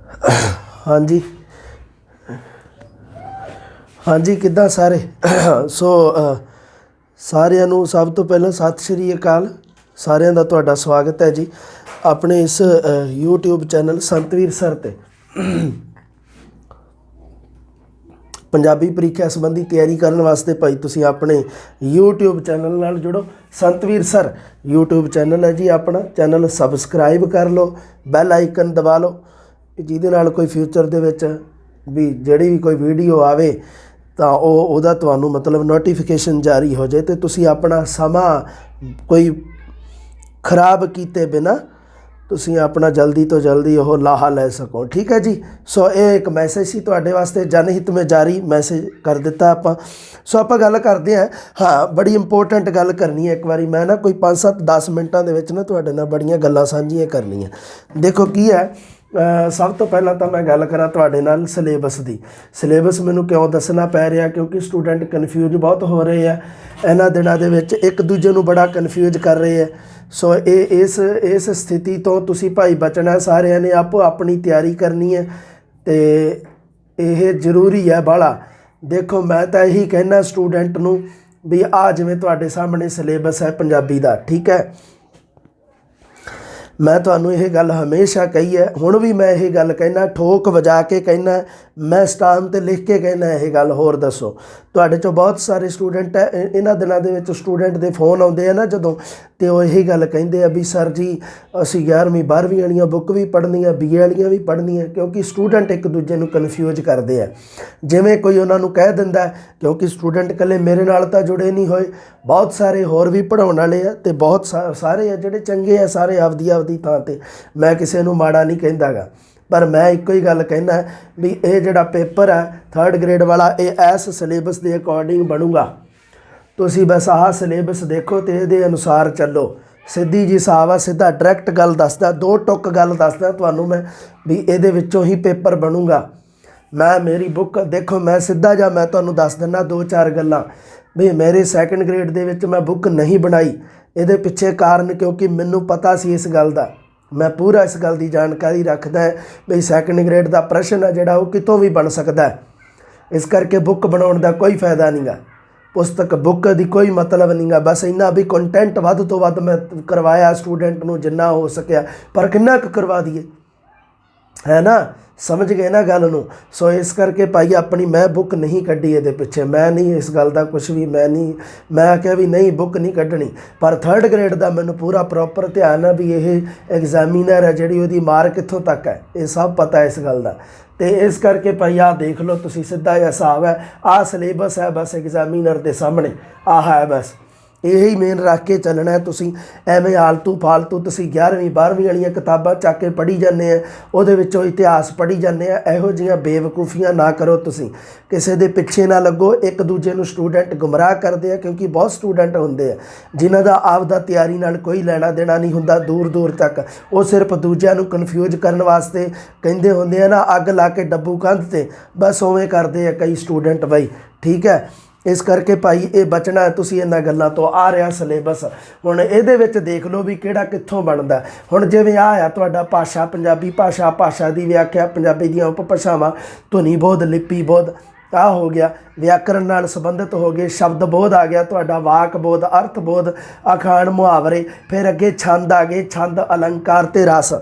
हाँ जी, हाँ जी, किद्दां सारे। सो ਸਾਰਿਆਂ ਨੂੰ ਸਭ ਤੋਂ ਪਹਿਲਾਂ ਸਤਿ ਸ਼੍ਰੀ ਅਕਾਲ। ਸਾਰਿਆਂ ਦਾ ਤੁਹਾਡਾ ਸਵਾਗਤ ਹੈ ਜੀ ਆਪਣੇ ਇਸ YouTube ਚੈਨਲ ਸੰਤਵੀਰ ਸਰ 'ਤੇ। ਪੰਜਾਬੀ ਪ੍ਰੀਖਿਆ ਸੰਬੰਧੀ ਤਿਆਰੀ ਕਰਨ ਵਾਸਤੇ ਭਾਈ ਤੁਸੀਂ ਆਪਣੇ YouTube ਚੈਨਲ ਨਾਲ ਜੁੜੋ। ਸੰਤਵੀਰ ਸਰ YouTube ਚੈਨਲ ਹੈ ਜੀ ਆਪਣਾ। ਚੈਨਲ ਸਬਸਕ੍ਰਾਈਬ ਕਰ ਲਓ, ਬੈਲ ਆਈਕਨ ਦਬਾ ਲਓ, ਜਿਹਦੇ ਨਾਲ ਕੋਈ ਫਿਊਚਰ ਦੇ ਵਿੱਚ ਵੀ ਜਿਹੜੀ ਵੀ ਕੋਈ ਵੀਡੀਓ ਆਵੇ ਤਾਂ ਉਹਦਾ ਤੁਹਾਨੂੰ ਮਤਲਬ ਨੋਟੀਫਿਕੇਸ਼ਨ ਜਾਰੀ ਹੋ ਜਾਏ ਅਤੇ ਤੁਸੀਂ ਆਪਣਾ ਸਮਾਂ ਕੋਈ ਖਰਾਬ ਕੀਤੇ ਬਿਨਾਂ ਤੁਸੀਂ ਆਪਣਾ ਜਲਦੀ ਤੋਂ ਜਲਦੀ ਉਹ ਲਾਹਾ ਲੈ ਸਕੋ। ਠੀਕ ਹੈ ਜੀ। ਸੋ ਇਹ ਇੱਕ ਮੈਸੇਜ ਸੀ ਤੁਹਾਡੇ ਵਾਸਤੇ, ਜਨਹਿਤ ਮੇਂ ਜਾਰੀ ਮੈਸੇਜ ਕਰ ਦਿੱਤਾ ਆਪਾਂ। ਸੋ ਆਪਾਂ ਗੱਲ ਕਰਦੇ ਹਾਂ ਬੜੀ ਇੰਪੋਰਟੈਂਟ ਗੱਲ ਕਰਨੀ ਹੈ ਇੱਕ ਵਾਰੀ। ਮੈਂ ਨਾ ਕੋਈ 5-7-10 ਮਿੰਟਾਂ ਦੇ ਵਿੱਚ ਨਾ ਤੁਹਾਡੇ ਨਾਲ ਬੜੀਆਂ ਗੱਲਾਂ ਸਾਂਝੀਆਂ ਕਰਨੀਆਂ। ਦੇਖੋ ਕੀ ਹੈ, ਸਭ ਤੋਂ ਪਹਿਲਾਂ ਤਾਂ ਮੈਂ ਗੱਲ ਕਰਾਂ ਤੁਹਾਡੇ ਨਾਲ ਸਿਲੇਬਸ ਦੀ। ਸਿਲੇਬਸ ਮੈਨੂੰ ਕਿਉਂ ਦੱਸਣਾ ਪੈ ਰਿਹਾ, ਕਿਉਂਕਿ ਸਟੂਡੈਂਟ ਕਨਫਿਊਜ਼ ਬਹੁਤ ਹੋ ਰਹੇ ਆ ਇਹਨਾਂ ਦਿਨਾਂ ਦੇ ਵਿੱਚ, ਇੱਕ ਦੂਜੇ ਨੂੰ ਬੜਾ ਕਨਫਿਊਜ਼ ਕਰ ਰਹੇ ਆ। ਸੋ ਇਸ ਸਥਿਤੀ ਤੋਂ ਤੁਸੀਂ ਭਾਈ ਬਚਣਾ, ਸਾਰਿਆਂ ਨੇ ਆਪੋ ਆਪਣੀ ਤਿਆਰੀ ਕਰਨੀ ਹੈ ਅਤੇ ਇਹ ਜ਼ਰੂਰੀ ਹੈ ਬਾਹਲਾ। ਦੇਖੋ ਮੈਂ ਤਾਂ ਇਹੀ ਕਹਿਣਾ ਸਟੂਡੈਂਟ ਨੂੰ ਵੀ ਆਹ ਜਿਵੇਂ ਤੁਹਾਡੇ ਸਾਹਮਣੇ ਸਿਲੇਬਸ ਹੈ ਪੰਜਾਬੀ ਦਾ, ਠੀਕ ਹੈ। ਮੈਂ ਤੁਹਾਨੂੰ ਇਹ ਗੱਲ ਹਮੇਸ਼ਾ ਕਹੀ ਹੈ, ਹੁਣ ਵੀ ਮੈਂ ਇਹ ਗੱਲ ਕਹਿਣਾ, ਠੋਕ ਵਜਾ ਕੇ ਕਹਿਣਾ, ਮੈਂ ਸਟਾਮ 'ਤੇ ਲਿਖ ਕੇ ਕਹਿਣਾ ਇਹ ਗੱਲ। ਹੋਰ ਦੱਸੋ, ਤੁਹਾਡੇ 'ਚੋਂ ਬਹੁਤ ਸਾਰੇ ਸਟੂਡੈਂਟ ਹੈ, ਇਹਨਾਂ ਦਿਨਾਂ ਦੇ ਵਿੱਚ ਸਟੂਡੈਂਟ ਦੇ ਫੋਨ ਆਉਂਦੇ ਆ ਨਾ ਜਦੋਂ, ਅਤੇ ਉਹ ਇਹੀ ਗੱਲ ਕਹਿੰਦੇ ਆ ਵੀ ਸਰ ਜੀ ਅਸੀਂ 11ਵੀਂ 12ਵੀਂ ਵਾਲੀਆਂ ਬੁੱਕ ਵੀ ਪੜ੍ਹਨੀਆਂ, BA ਵਾਲੀਆਂ ਵੀ ਪੜ੍ਹਨੀਆਂ, ਕਿਉਂਕਿ ਸਟੂਡੈਂਟ ਇੱਕ ਦੂਜੇ ਨੂੰ ਕਨਫਿਊਜ਼ ਕਰਦੇ ਆ। ਜਿਵੇਂ ਕੋਈ ਉਹਨਾਂ ਨੂੰ ਕਹਿ ਦਿੰਦਾ, ਕਿਉਂਕਿ ਸਟੂਡੈਂਟ ਇਕੱਲੇ ਮੇਰੇ ਨਾਲ ਤਾਂ ਜੁੜੇ ਨਹੀਂ ਹੋਏ, ਬਹੁਤ ਸਾਰੇ ਹੋਰ ਵੀ ਪੜ੍ਹਾਉਣ ਵਾਲੇ ਆ ਅਤੇ ਬਹੁਤ ਸਾਰੇ ਆ ਜਿਹੜੇ ਚੰਗੇ ਆ, ਸਾਰੇ ਆਪਦੀ ਥਾਂ 'ਤੇ। ਮੈਂ ਕਿਸੇ ਨੂੰ ਮਾੜਾ ਨਹੀਂ ਕਹਿੰਦਾ ਗਾ, ਪਰ ਮੈਂ ਇੱਕੋ ਹੀ ਗੱਲ ਕਹਿੰਦਾ ਵੀ ਇਹ ਜਿਹੜਾ ਪੇਪਰ ਹੈ 3rd ਗ੍ਰੇਡ ਵਾਲਾ, ਇਹ ਇਸ ਸਿਲੇਬਸ ਦੇ ਅਕੋਰਡਿੰਗ ਬਣੂਗਾ। ਤੁਸੀਂ ਬਸ ਆਹ ਸਿਲੇਬਸ ਦੇਖੋ ਅਤੇ ਇਹਦੇ ਅਨੁਸਾਰ ਚੱਲੋ। ਸਿੱਧੀ ਜੀ ਹਿਸਾਬ ਆ, ਸਿੱਧਾ ਡਾਇਰੈਕਟ ਗੱਲ ਦੱਸਦਾ, 2 ਟੁੱਕ ਗੱਲ ਦੱਸਦਾ ਤੁਹਾਨੂੰ ਮੈਂ ਵੀ ਇਹਦੇ ਵਿੱਚੋਂ ਹੀ ਪੇਪਰ ਬਣੂਗਾ। ਮੈਂ ਮੇਰੀ ਬੁੱਕ ਦੇਖੋ, ਮੈਂ ਸਿੱਧਾ ਜਾਂ ਮੈਂ ਤੁਹਾਨੂੰ ਦੱਸ ਦਿੰਦਾ 2-4 ਗੱਲਾਂ ਵੀ ਮੇਰੇ 2nd ਗ੍ਰੇਡ ਦੇ ਵਿੱਚ ਮੈਂ ਬੁੱਕ ਨਹੀਂ ਬਣਾਈ। ਇਹਦੇ ਪਿੱਛੇ ਕਾਰਨ ਕਿਉਂਕਿ ਮੈਨੂੰ ਪਤਾ ਸੀ ਇਸ ਗੱਲ ਦਾ, ਮੈਂ ਪੂਰਾ ਇਸ ਗੱਲ ਦੀ ਜਾਣਕਾਰੀ ਰੱਖਦਾ ਹੈ ਵੀ 2nd ਗ੍ਰੇਡ ਦਾ ਪ੍ਰਸ਼ਨ ਹੈ ਜਿਹੜਾ ਉਹ ਕਿਤੋਂ ਵੀ ਬਣ ਸਕਦਾ। ਇਸ ਕਰਕੇ ਬੁੱਕ ਬਣਾਉਣ ਦਾ ਕੋਈ ਫਾਇਦਾ ਨਹੀਂ ਗਾ, ਪੁਸਤਕ ਬੁੱਕ ਦੀ ਕੋਈ ਮਤਲਬ ਨਹੀਂ ਗਾ। ਬਸ ਇੰਨਾ ਵੀ ਕੰਟੈਂਟ ਵੱਧ ਤੋਂ ਵੱਧ ਮੈਂ ਕਰਵਾਇਆ ਸਟੂਡੈਂਟ ਨੂੰ ਜਿੰਨਾ ਹੋ ਸਕਿਆ, ਪਰ ਕਿੰਨਾ ਕੁ ਕਰਵਾ ਦਈਏ, ਹੈ ਨਾ, ਸਮਝ ਗਏ ਨਾ ਗੱਲ ਨੂੰ। ਸੋ ਇਸ ਕਰਕੇ ਭਾਈ ਆਪਣੀ ਮੈਂ ਬੁੱਕ ਨਹੀਂ ਕੱਢੀ ਇਹਦੇ ਪਿੱਛੇ, ਮੈਂ ਨਹੀਂ ਇਸ ਗੱਲ ਦਾ ਕੁਛ ਵੀ, ਮੈਂ ਕਿਹਾ ਵੀ ਨਹੀਂ ਬੁੱਕ ਨਹੀਂ ਕੱਢਣੀ। ਪਰ 3rd ਗ੍ਰੇਡ ਦਾ ਮੈਨੂੰ ਪੂਰਾ ਪ੍ਰੋਪਰ ਧਿਆਨ ਹੈ ਵੀ ਇਹ ਐਗਜ਼ਾਮੀਨਰ ਹੈ ਜਿਹੜੀ ਉਹਦੀ ਮਾਰਕ ਕਿੱਥੋਂ ਤੱਕ ਹੈ, ਇਹ ਸਭ ਪਤਾ ਇਸ ਗੱਲ ਦਾ। ਅਤੇ ਇਸ ਕਰਕੇ ਭਾਈ ਆਹ ਦੇਖ ਲਓ ਤੁਸੀਂ, ਸਿੱਧਾ ਜਿਹਾ ਹਿਸਾਬ ਹੈ, ਆਹ ਸਿਲੇਬਸ ਹੈ ਬਸ ਐਗਜ਼ਾਮੀਨਰ ਦੇ ਸਾਹਮਣੇ, ਆਹ ਹੈ ਬਸ, ਇਹੀ ਮੇਨ ਰੱਖ ਕੇ ਚੱਲਣਾ ਹੈ। ਤੁਸੀਂ ਐਵੇਂ ਆਲਤੂ ਫਾਲਤੂ ਤੁਸੀਂ 11ਵੀਂ 12ਵੀਂ ਵਾਲੀਆਂ ਕਿਤਾਬਾਂ ਚੱਕ ਕੇ ਪੜ੍ਹੀ ਜਾਂਦੇ ਆ, ਉਹਦੇ ਵਿੱਚੋਂ ਇਤਿਹਾਸ ਪੜ੍ਹੀ ਜਾਂਦੇ ਆ, ਇਹੋ ਜਿਹੀਆਂ ਬੇਵਕੂਫੀਆਂ ਨਾ ਕਰੋ ਤੁਸੀਂ, ਕਿਸੇ ਦੇ ਪਿੱਛੇ ਨਾ ਲੱਗੋ। ਇੱਕ ਦੂਜੇ ਨੂੰ ਸਟੂਡੈਂਟ ਗੁੰਮਰਾਹ ਕਰਦੇ ਆ, ਕਿਉਂਕਿ ਬਹੁਤ ਸਟੂਡੈਂਟ ਹੁੰਦੇ ਆ ਜਿਨ੍ਹਾਂ ਦਾ ਆਪਦਾ ਤਿਆਰੀ ਨਾਲ ਕੋਈ ਲੈਣਾ ਦੇਣਾ ਨਹੀਂ ਹੁੰਦਾ ਦੂਰ ਦੂਰ ਤੱਕ। ਉਹ ਸਿਰਫ ਦੂਜਿਆਂ ਨੂੰ ਕਨਫਿਊਜ਼ ਕਰਨ ਵਾਸਤੇ ਕਹਿੰਦੇ ਹੁੰਦੇ ਆ ਨਾ, ਅੱਗ ਲਾ ਕੇ ਡੱਬੂ ਕੰਧ 'ਤੇ, ਬਸ ਉਵੇਂ ਕਰਦੇ ਆ ਕਈ ਸਟੂਡੈਂਟ ਬਾਈ, ਠੀਕ ਹੈ। ਇਸ ਕਰਕੇ ਭਾਈ ਇਹ ਬਚਣਾ ਤੁਸੀਂ ਇਹਨਾਂ ਗੱਲਾਂ ਤੋਂ। ਆ ਰਿਹਾ ਸਿਲੇਬਸ, ਹੁਣ ਇਹਦੇ ਵਿੱਚ ਦੇਖ ਲਓ ਵੀ ਕਿਹੜਾ ਕਿੱਥੋਂ ਬਣਦਾ। ਹੁਣ ਜਿਵੇਂ ਆਹ ਆ ਤੁਹਾਡਾ ਭਾਸ਼ਾ, ਪੰਜਾਬੀ ਭਾਸ਼ਾ, ਭਾਸ਼ਾ ਦੀ ਵਿਆਖਿਆ, ਪੰਜਾਬੀ ਦੀਆਂ ਉਪਭਾਸ਼ਾਵਾਂ, ਧੁਨੀ ਬੋਧ, ਲਿਪੀ ਬੋਧ, ਆਹ ਹੋ ਗਿਆ। ਵਿਆਕਰਨ ਨਾਲ ਸੰਬੰਧਿਤ ਹੋ ਗਏ, ਸ਼ਬਦ ਬੋਧ ਆ ਗਿਆ ਤੁਹਾਡਾ, ਵਾਕ ਬੋਧ, ਅਰਥ ਬੋਧ, ਅਖਾਣ, ਮੁਹਾਵਰੇ, ਫਿਰ ਅੱਗੇ ਛੰਦ ਆ ਗਏ, ਛੰਦ, ਅਲੰਕਾਰ ਅਤੇ ਰਸ।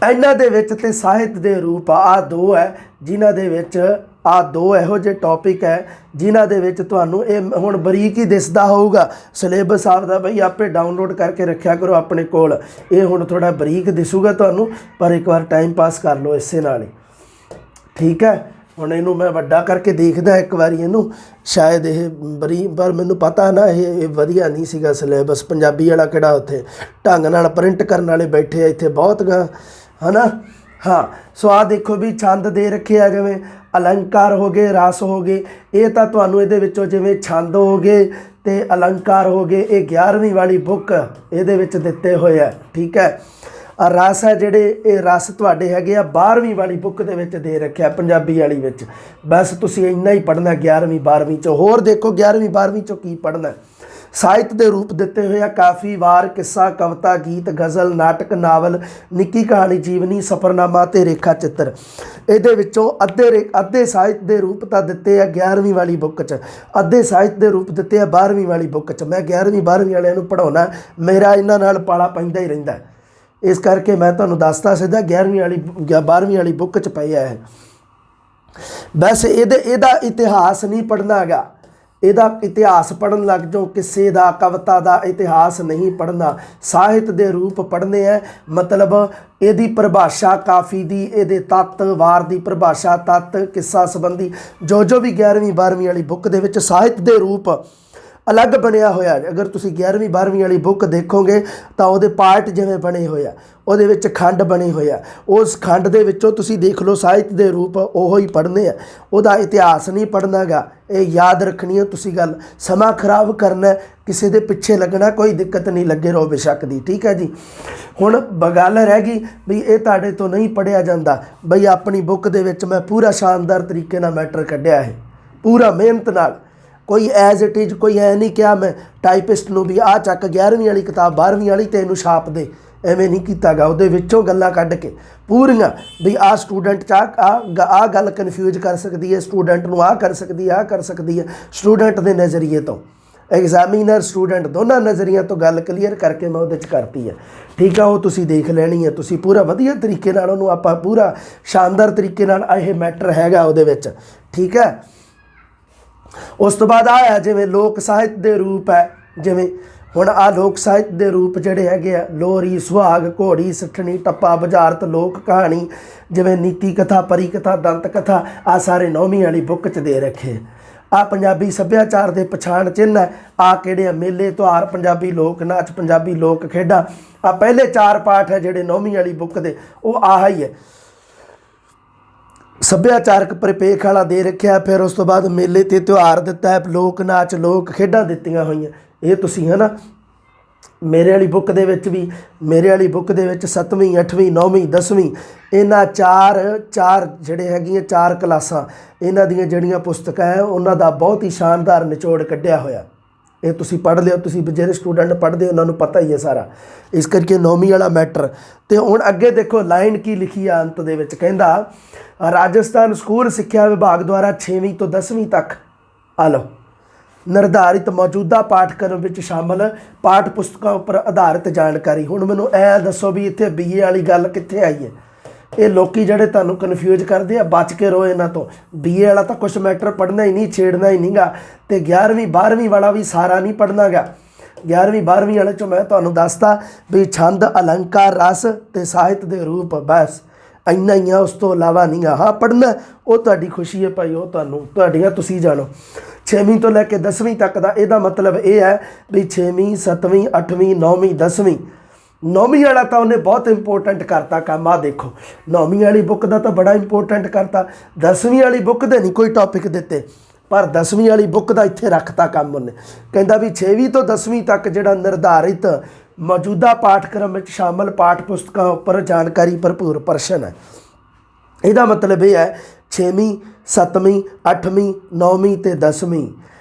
ਇਹਨਾਂ ਦੇ ਵਿੱਚ ਤੇ ਸਾਹਿਤ ਦੇ ਰੂਪ ਆਹ 2 ਹੈ ਜਿਨ੍ਹਾਂ ਦੇ ਵਿੱਚ, ਆਹ 2 ਇਹੋ ਜਿਹੇ ਟੌਪਿਕ ਹੈ ਜਿਨ੍ਹਾਂ ਦੇ ਵਿੱਚ ਤੁਹਾਨੂੰ ਇਹ ਹੁਣ ਬਰੀਕ ਹੀ ਦਿਸਦਾ ਹੋਊਗਾ। ਸਿਲੇਬਸ ਆਪਦਾ ਬਈ ਆਪੇ ਡਾਊਨਲੋਡ ਕਰਕੇ ਰੱਖਿਆ ਕਰੋ ਆਪਣੇ ਕੋਲ, ਇਹ ਹੁਣ ਥੋੜ੍ਹਾ ਬਰੀਕ ਦਿਸੂਗਾ ਤੁਹਾਨੂੰ, ਪਰ ਇੱਕ ਵਾਰ ਟਾਈਮ ਪਾਸ ਕਰ ਲਓ ਇਸੇ ਨਾਲ ਹੀ, ਠੀਕ ਹੈ। ਹੁਣ ਇਹਨੂੰ ਮੈਂ ਵੱਡਾ ਕਰਕੇ ਦੇਖਦਾ ਇੱਕ ਵਾਰੀ ਇਹਨੂੰ, ਸ਼ਾਇਦ ਇਹ ਪਰ ਮੈਨੂੰ ਪਤਾ ਨਾ ਇਹ ਵਧੀਆ ਨਹੀਂ ਸੀਗਾ ਸਿਲੇਬਸ। ਪੰਜਾਬੀ ਵਾਲਾ ਕਿਹੜਾ ਉੱਥੇ ਢੰਗ ਨਾਲ ਪ੍ਰਿੰਟ ਕਰਨ ਵਾਲੇ ਬੈਠੇ ਆ, ਇੱਥੇ ਬਹੁਤ ਗਾ, ਹੈ ਨਾ। ਹਾਂ, ਸੋ ਆਹ ਦੇਖੋ ਵੀ ਛੰਦ ਦੇ ਰੱਖੇ ਆ, ਜਿਵੇਂ ਅਲੰਕਾਰ ਹੋ ਗਏ, ਰਸ ਹੋ ਗਏ, ਇਹ ਤਾਂ ਤੁਹਾਨੂੰ ਇਹਦੇ ਵਿੱਚੋਂ ਜਿਵੇਂ ਛੰਦ ਹੋ ਗਏ ਅਤੇ ਅਲੰਕਾਰ ਹੋ ਗਏ, ਇਹ 11ਵੀਂ ਵਾਲੀ ਬੁੱਕ ਇਹਦੇ ਵਿੱਚ ਦਿੱਤੇ ਹੋਏ ਆ, ਠੀਕ ਹੈ। ਰਸ ਹੈ ਜਿਹੜੇ, ਇਹ ਰਸ ਤੁਹਾਡੇ ਹੈਗੇ ਆ 12ਵੀਂ ਵਾਲੀ ਬੁੱਕ ਦੇ ਵਿੱਚ ਦੇ ਰੱਖਿਆ ਪੰਜਾਬੀ ਵਾਲੀ ਵਿੱਚ। ਬਸ ਤੁਸੀਂ ਇੰਨਾ ਹੀ ਪੜ੍ਹਨਾ 11ਵੀਂ 12ਵੀਂ 'ਚੋਂ। ਹੋਰ ਦੇਖੋ 11ਵੀਂ 12ਵੀਂ 'ਚੋਂ ਕੀ ਪੜ੍ਹਨਾ। ਸਾਹਿਤ ਦੇ ਰੂਪ ਦਿੱਤੇ ਹੋਏ ਆ ਕਾਫੀ, ਵਾਰ, ਕਿੱਸਾ, ਕਵਿਤਾ, ਗੀਤ, ਗਜ਼ਲ, ਨਾਟਕ, ਨਾਵਲ, ਨਿੱਕੀ ਕਹਾਣੀ, ਜੀਵਨੀ, ਸਫ਼ਰਨਾਮਾ ਤੇ ਰੇਖਾ ਚਿੱਤਰ। ਇਹਦੇ ਵਿੱਚੋਂ ਅੱਧੇ ਸਾਹਿਤ ਦੇ ਰੂਪ ਤਾਂ ਦਿੱਤੇ ਆ 11ਵੀਂ ਵਾਲੀ ਬੁੱਕ 'ਚ, ਅੱਧੇ ਸਾਹਿਤ ਦੇ ਰੂਪ ਦਿੱਤੇ ਆ 12ਵੀਂ ਵਾਲੀ ਬੁੱਕ 'ਚ। ਮੈਂ 11ਵੀਂ 12ਵੀਂ ਵਾਲਿਆਂ ਨੂੰ ਪੜ੍ਹਾਉਣਾ, ਮੇਰਾ ਇਹਨਾਂ ਨਾਲ ਪਾਲਾ ਪੈਂਦਾ ਹੀ ਰਹਿੰਦਾ, ਇਸ ਕਰਕੇ ਮੈਂ ਤੁਹਾਨੂੰ ਦੱਸਦਾ ਸਿੱਧਾ 11ਵੀਂ ਵਾਲੀ 12ਵੀਂ ਵਾਲੀ ਬੁੱਕ 'ਚ ਪਿਆ ਹੈ। ਵੈਸੇ ਇਹਦਾ ਇਤਿਹਾਸ ਨਹੀਂ ਪੜ੍ਹਨਾ ਹੈਗਾ, ਇਹਦਾ ਇਤਿਹਾਸ ਪੜ੍ਹਨ ਲੱਗ ਜਾਓ, ਕਿਸੇ ਦਾ, ਕਵਿਤਾ ਦਾ ਇਤਿਹਾਸ ਨਹੀਂ ਪੜ੍ਹਨਾ, ਸਾਹਿਤ ਦੇ ਰੂਪ ਪੜ੍ਹਨੇ ਹੈ। ਮਤਲਬ ਇਹਦੀ ਪਰਿਭਾਸ਼ਾ ਕਾਫੀ ਦੀ, ਇਹਦੇ ਤੱਤ, ਵਾਰ ਦੀ ਪਰਿਭਾਸ਼ਾ, ਤੱਤ, ਕਿੱਸਾ ਸੰਬੰਧੀ ਜੋ ਵੀ 11ਵੀਂ 12ਵੀਂ ਵਾਲੀ ਬੁੱਕ ਦੇ ਵਿੱਚ ਸਾਹਿਤ ਦੇ ਰੂਪ ਅਲੱਗ ਬਣਿਆ ਹੋਇਆ। ਅਗਰ ਤੁਸੀਂ 11ਵੀਂ 12ਵੀਂ ਵਾਲੀ ਬੁੱਕ ਦੇਖੋਗੇ ਤਾਂ ਉਹਦੇ ਪਾਰਟ ਜਿਵੇਂ ਬਣੇ ਹੋਏ ਆ, ਉਹਦੇ ਵਿੱਚ ਖੰਡ ਬਣੇ ਹੋਏ ਆ, ਉਸ ਖੰਡ ਦੇ ਵਿੱਚੋਂ ਤੁਸੀਂ ਦੇਖ ਲਓ ਸਾਹਿਤ ਦੇ ਰੂਪ ਉਹੋ ਹੀ ਪੜ੍ਹਨੇ ਆ, ਉਹਦਾ ਇਤਿਹਾਸ ਨਹੀਂ ਪੜ੍ਹਨਾ ਗਾ। ਇਹ ਯਾਦ ਰੱਖਣੀ ਹੈ ਤੁਸੀਂ ਗੱਲ। ਸਮਾਂ ਖਰਾਬ ਕਰਨਾ, ਕਿਸੇ ਦੇ ਪਿੱਛੇ ਲੱਗਣਾ, ਕੋਈ ਦਿੱਕਤ ਨਹੀਂ, ਲੱਗੇ ਰਹੋ ਬੇਸ਼ੱਕ ਦੀ, ਠੀਕ ਹੈ ਜੀ। ਹੁਣ ਗੱਲ ਰਹਿ ਗਈ ਵੀ ਇਹ ਤੁਹਾਡੇ ਤੋਂ ਨਹੀਂ ਪੜ੍ਹਿਆ ਜਾਂਦਾ। ਬਈ ਆਪਣੀ ਬੁੱਕ ਦੇ ਵਿੱਚ ਮੈਂ ਪੂਰਾ ਸ਼ਾਨਦਾਰ ਤਰੀਕੇ ਨਾਲ ਮੈਟਰ ਕੱਢਿਆ ਹੈ, ਪੂਰਾ ਮਿਹਨਤ ਨਾਲ, ਕੋਈ ਐਜ਼ ਇਟ ਇਜ਼, ਕੋਈ ਐ ਨਹੀਂ ਕਿਹਾ ਮੈਂ ਟਾਈਪਿਸਟ ਨੂੰ ਵੀ ਆਹ ਚੱਕ 11ਵੀਂ ਵਾਲੀ ਕਿਤਾਬ 12ਵੀਂ ਵਾਲੀ ਤੇ ਇਹਨੂੰ ਛਾਪ ਦੇ, ਐਵੇਂ ਨਹੀਂ ਕੀਤਾ ਗਾ। ਉਹਦੇ ਵਿੱਚੋਂ ਗੱਲਾਂ ਕੱਢ ਕੇ ਪੂਰੀਆਂ ਵੀ ਆਹ ਸਟੂਡੈਂਟ 'ਚ ਆਹ ਗੱਲ ਕਨਫਿਊਜ਼ ਕਰ ਸਕਦੀ ਹੈ, ਸਟੂਡੈਂਟ ਨੂੰ ਆਹ ਕਰ ਸਕਦੀ ਹੈ, ਆਹ ਕਰ ਸਕਦੀ ਹੈ, ਸਟੂਡੈਂਟ ਦੇ ਨਜ਼ਰੀਏ ਤੋਂ, ਐਗਜ਼ਾਮੀਨਰ ਸਟੂਡੈਂਟ ਦੋਨਾਂ ਨਜ਼ਰੀਆਂ ਤੋਂ ਗੱਲ ਕਲੀਅਰ ਕਰਕੇ ਮੈਂ ਉਹਦੇ 'ਚ ਕਰਤੀ ਹੈ, ਠੀਕ ਆ। ਉਹ ਤੁਸੀਂ ਦੇਖ ਲੈਣੀ ਹੈ, ਤੁਸੀਂ ਪੂਰਾ ਵਧੀਆ ਤਰੀਕੇ ਨਾਲ ਉਹਨੂੰ, ਆਪਾਂ ਪੂਰਾ ਸ਼ਾਨਦਾਰ ਤਰੀਕੇ ਨਾਲ ਇਹ ਮੈਟਰ ਹੈਗਾ ਉਹਦੇ ਵਿੱਚ, ਠੀਕ ਹੈ। ਉਸ ਤੋਂ ਬਾਅਦ ਆਇਆ ਜਿਵੇਂ ਲੋਕ ਸਾਹਿਤ ਦੇ ਰੂਪ ਹੈ, ਜਿਵੇਂ ਹੁਣ ਆਹ ਲੋਕ ਸਾਹਿਤ ਦੇ ਰੂਪ ਜਿਹੜੇ ਹੈਗੇ ਆ, ਲੋਰੀ, ਸੁਹਾਗ, ਘੋੜੀ, ਸਿੱਠਣੀ, ਟੱਪਾ, ਬੁਝਾਰਤ, ਲੋਕ ਕਹਾਣੀ, ਜਿਵੇਂ ਨੀਤੀ ਕਥਾ, ਪਰੀ ਕਥਾ, ਦੰਤ ਕਥਾ, ਆਹ ਸਾਰੇ 9ਵੀਂ ਵਾਲੀ ਬੁੱਕ 'ਚ ਦੇ ਰੱਖੇ। ਆਹ ਪੰਜਾਬੀ ਸੱਭਿਆਚਾਰ ਦੇ ਪਛਾਣ ਚਿੰਨ੍ਹ ਹੈ, ਆਹ ਕਿਹੜੇ ਆ, ਮੇਲੇ, ਤਿਉਹਾਰ, ਪੰਜਾਬੀ ਲੋਕ ਨਾਚ, ਪੰਜਾਬੀ ਲੋਕ ਖੇਡਾਂ। ਆਹ ਪਹਿਲੇ 4 ਪਾਠ ਹੈ ਜਿਹੜੇ 9ਵੀਂ ਵਾਲੀ ਬੁੱਕ ਦੇ, ਉਹ ਆਹ ਹੀ ਹੈ, ਸੱਭਿਆਚਾਰਕ ਪਰਿਪੇਖ ਵਾਲਾ ਦੇ ਰੱਖਿਆ। ਫਿਰ ਉਸ ਤੋਂ ਬਾਅਦ ਮੇਲੇ ਤੇ ਤਿਉਹਾਰ ਦਿੱਤਾ ਹੈ, ਲੋਕ ਨਾਚ, ਲੋਕ ਖੇਡਾਂ ਦਿੱਤੀਆਂ ਹੋਈਆਂ। ਇਹ ਤੁਸੀਂ ਹੈ ਨਾ ਮੇਰੇ ਵਾਲੀ ਬੁੱਕ ਦੇ ਵਿੱਚ ਵੀ, ਮੇਰੇ ਵਾਲੀ ਬੁੱਕ ਦੇ ਵਿੱਚ 7ਵੀਂ 8ਵੀਂ 9ਵੀਂ 10ਵੀਂ ਇਹਨਾਂ ਚਾਰ ਜਿਹੜੇ ਹੈਗੀਆਂ 4 ਕਲਾਸਾਂ, ਇਹਨਾਂ ਦੀਆਂ ਜਿਹੜੀਆਂ ਪੁਸਤਕਾਂ ਹੈ ਉਹਨਾਂ ਦਾ ਬਹੁਤ ਹੀ ਸ਼ਾਨਦਾਰ ਨਿਚੋੜ ਕੱਢਿਆ ਹੋਇਆ। ਇਹ ਤੁਸੀਂ ਪੜ੍ਹ ਲਿਓ, ਤੁਸੀਂ ਜਿਹੜੇ ਸਟੂਡੈਂਟ ਪੜ੍ਹਦੇ ਉਹਨਾਂ ਨੂੰ ਪਤਾ ਹੀ ਹੈ ਸਾਰਾ, ਇਸ ਕਰਕੇ 9ਵੀਂ ਵਾਲਾ ਮੈਟਰ। ਅਤੇ ਹੁਣ ਅੱਗੇ ਦੇਖੋ ਲਾਈਨ ਕੀ ਲਿਖੀ ਆ ਅੰਤ ਦੇ ਵਿੱਚ, ਕਹਿੰਦਾ ਰਾਜਸਥਾਨ ਸਕੂਲ ਸਿੱਖਿਆ ਵਿਭਾਗ ਦੁਆਰਾ 6ਵੀਂ ਤੋਂ 10ਵੀਂ ਤੱਕ ਆ ਲਓ ਨਿਰਧਾਰਿਤ ਮੌਜੂਦਾ ਪਾਠਕ੍ਰਮ ਵਿੱਚ ਸ਼ਾਮਲ ਪਾਠ ਪੁਸਤਕਾਂ ਉੱਪਰ ਆਧਾਰਿਤ ਜਾਣਕਾਰੀ। ਹੁਣ ਮੈਨੂੰ ਇਹ ਦੱਸੋ ਵੀ ਇੱਥੇ BA ਵਾਲੀ ਗੱਲ ਕਿੱਥੇ ਆਈ ਹੈ? ਇਹ ਲੋਕੀ ਜਿਹੜੇ ਤੁਹਾਨੂੰ ਕਨਫਿਊਜ਼ ਕਰਦੇ ਆ, ਬਚ ਕੇ ਰਹੋ ਇਹਨਾਂ ਤੋਂ। BA ਵਾਲਾ ਤਾਂ ਕੁਛ ਮੈਟਰ ਪੜ੍ਹਨਾ ਹੀ ਨਹੀਂ, ਛੇੜਨਾ ਹੀ ਨਹੀਂਗਾ, ਅਤੇ 11ਵੀਂ 12ਵੀਂ ਵਾਲਾ ਵੀ ਸਾਰਾ ਨਹੀਂ ਪੜ੍ਹਨਾ ਗਾ। 11ਵੀਂ 12ਵੀਂ ਵਾਲੇ 'ਚੋਂ ਮੈਂ ਤੁਹਾਨੂੰ ਦੱਸਤਾ ਵੀ ਛੰਦ, ਅਲੰਕਾਰ, ਰਸ ਅਤੇ ਸਾਹਿਤ ਦੇ ਰੂਪ, ਬਸ ਇੰਨਾ ਹੀ ਆ, ਉਸ ਤੋਂ ਇਲਾਵਾ ਨਹੀਂ ਆ। ਹਾਂ ਪੜ੍ਹਨਾ ਉਹ ਤੁਹਾਡੀ ਖੁਸ਼ੀ ਹੈ ਭਾਈ, ਉਹ ਤੁਹਾਡੀਆਂ ਤੁਸੀਂ ਜਾਣੋ। 6ਵੀਂ ਤੋਂ ਲੈ ਕੇ 10ਵੀਂ ਤੱਕ ਦਾ ਇਹਦਾ ਮਤਲਬ ਇਹ ਹੈ ਵੀ 6ਵੀਂ 7ਵੀਂ 8ਵੀਂ 9ਵੀਂ 10ਵੀਂ। 9ਵੀਂ ਵਾਲਾ ਤਾਂ ਉਹਨੇ ਬਹੁਤ ਇੰਪੋਰਟੈਂਟ ਕਰਤਾ ਕੰਮ। ਆ ਦੇਖੋ 9ਵੀਂ ਵਾਲੀ ਬੁੱਕ ਦਾ ਤਾਂ ਬੜਾ ਇੰਪੋਰਟੈਂਟ ਕਰਤਾ, 10ਵੀਂ ਵਾਲੀ ਬੁੱਕ ਦੇ ਨਹੀਂ ਕੋਈ ਟੌਪਿਕ ਦਿੱਤੇ, ਪਰ 10ਵੀਂ ਵਾਲੀ ਬੁੱਕ ਦਾ ਇੱਥੇ ਰੱਖਤਾ ਕੰਮ ਉਹਨੇ। ਕਹਿੰਦਾ ਵੀ 6ਵੀਂ ਤੋਂ 10ਵੀਂ ਤੱਕ ਜਿਹੜਾ ਨਿਰਧਾਰਿਤ ਮੌਜੂਦਾ ਪਾਠਕ੍ਰਮ ਵਿੱਚ ਸ਼ਾਮਲ ਪਾਠ ਪੁਸਤਕਾਂ ਉੱਪਰ ਜਾਣਕਾਰੀ ਭਰਪੂਰ ਪ੍ਰਸ਼ਨ ਹੈ। ਇਹਦਾ ਮਤਲਬ ਇਹ ਹੈ 6ਵੀਂ 7ਵੀਂ 8ਵੀਂ 9ਵੀਂ ਅਤੇ 10ਵੀਂ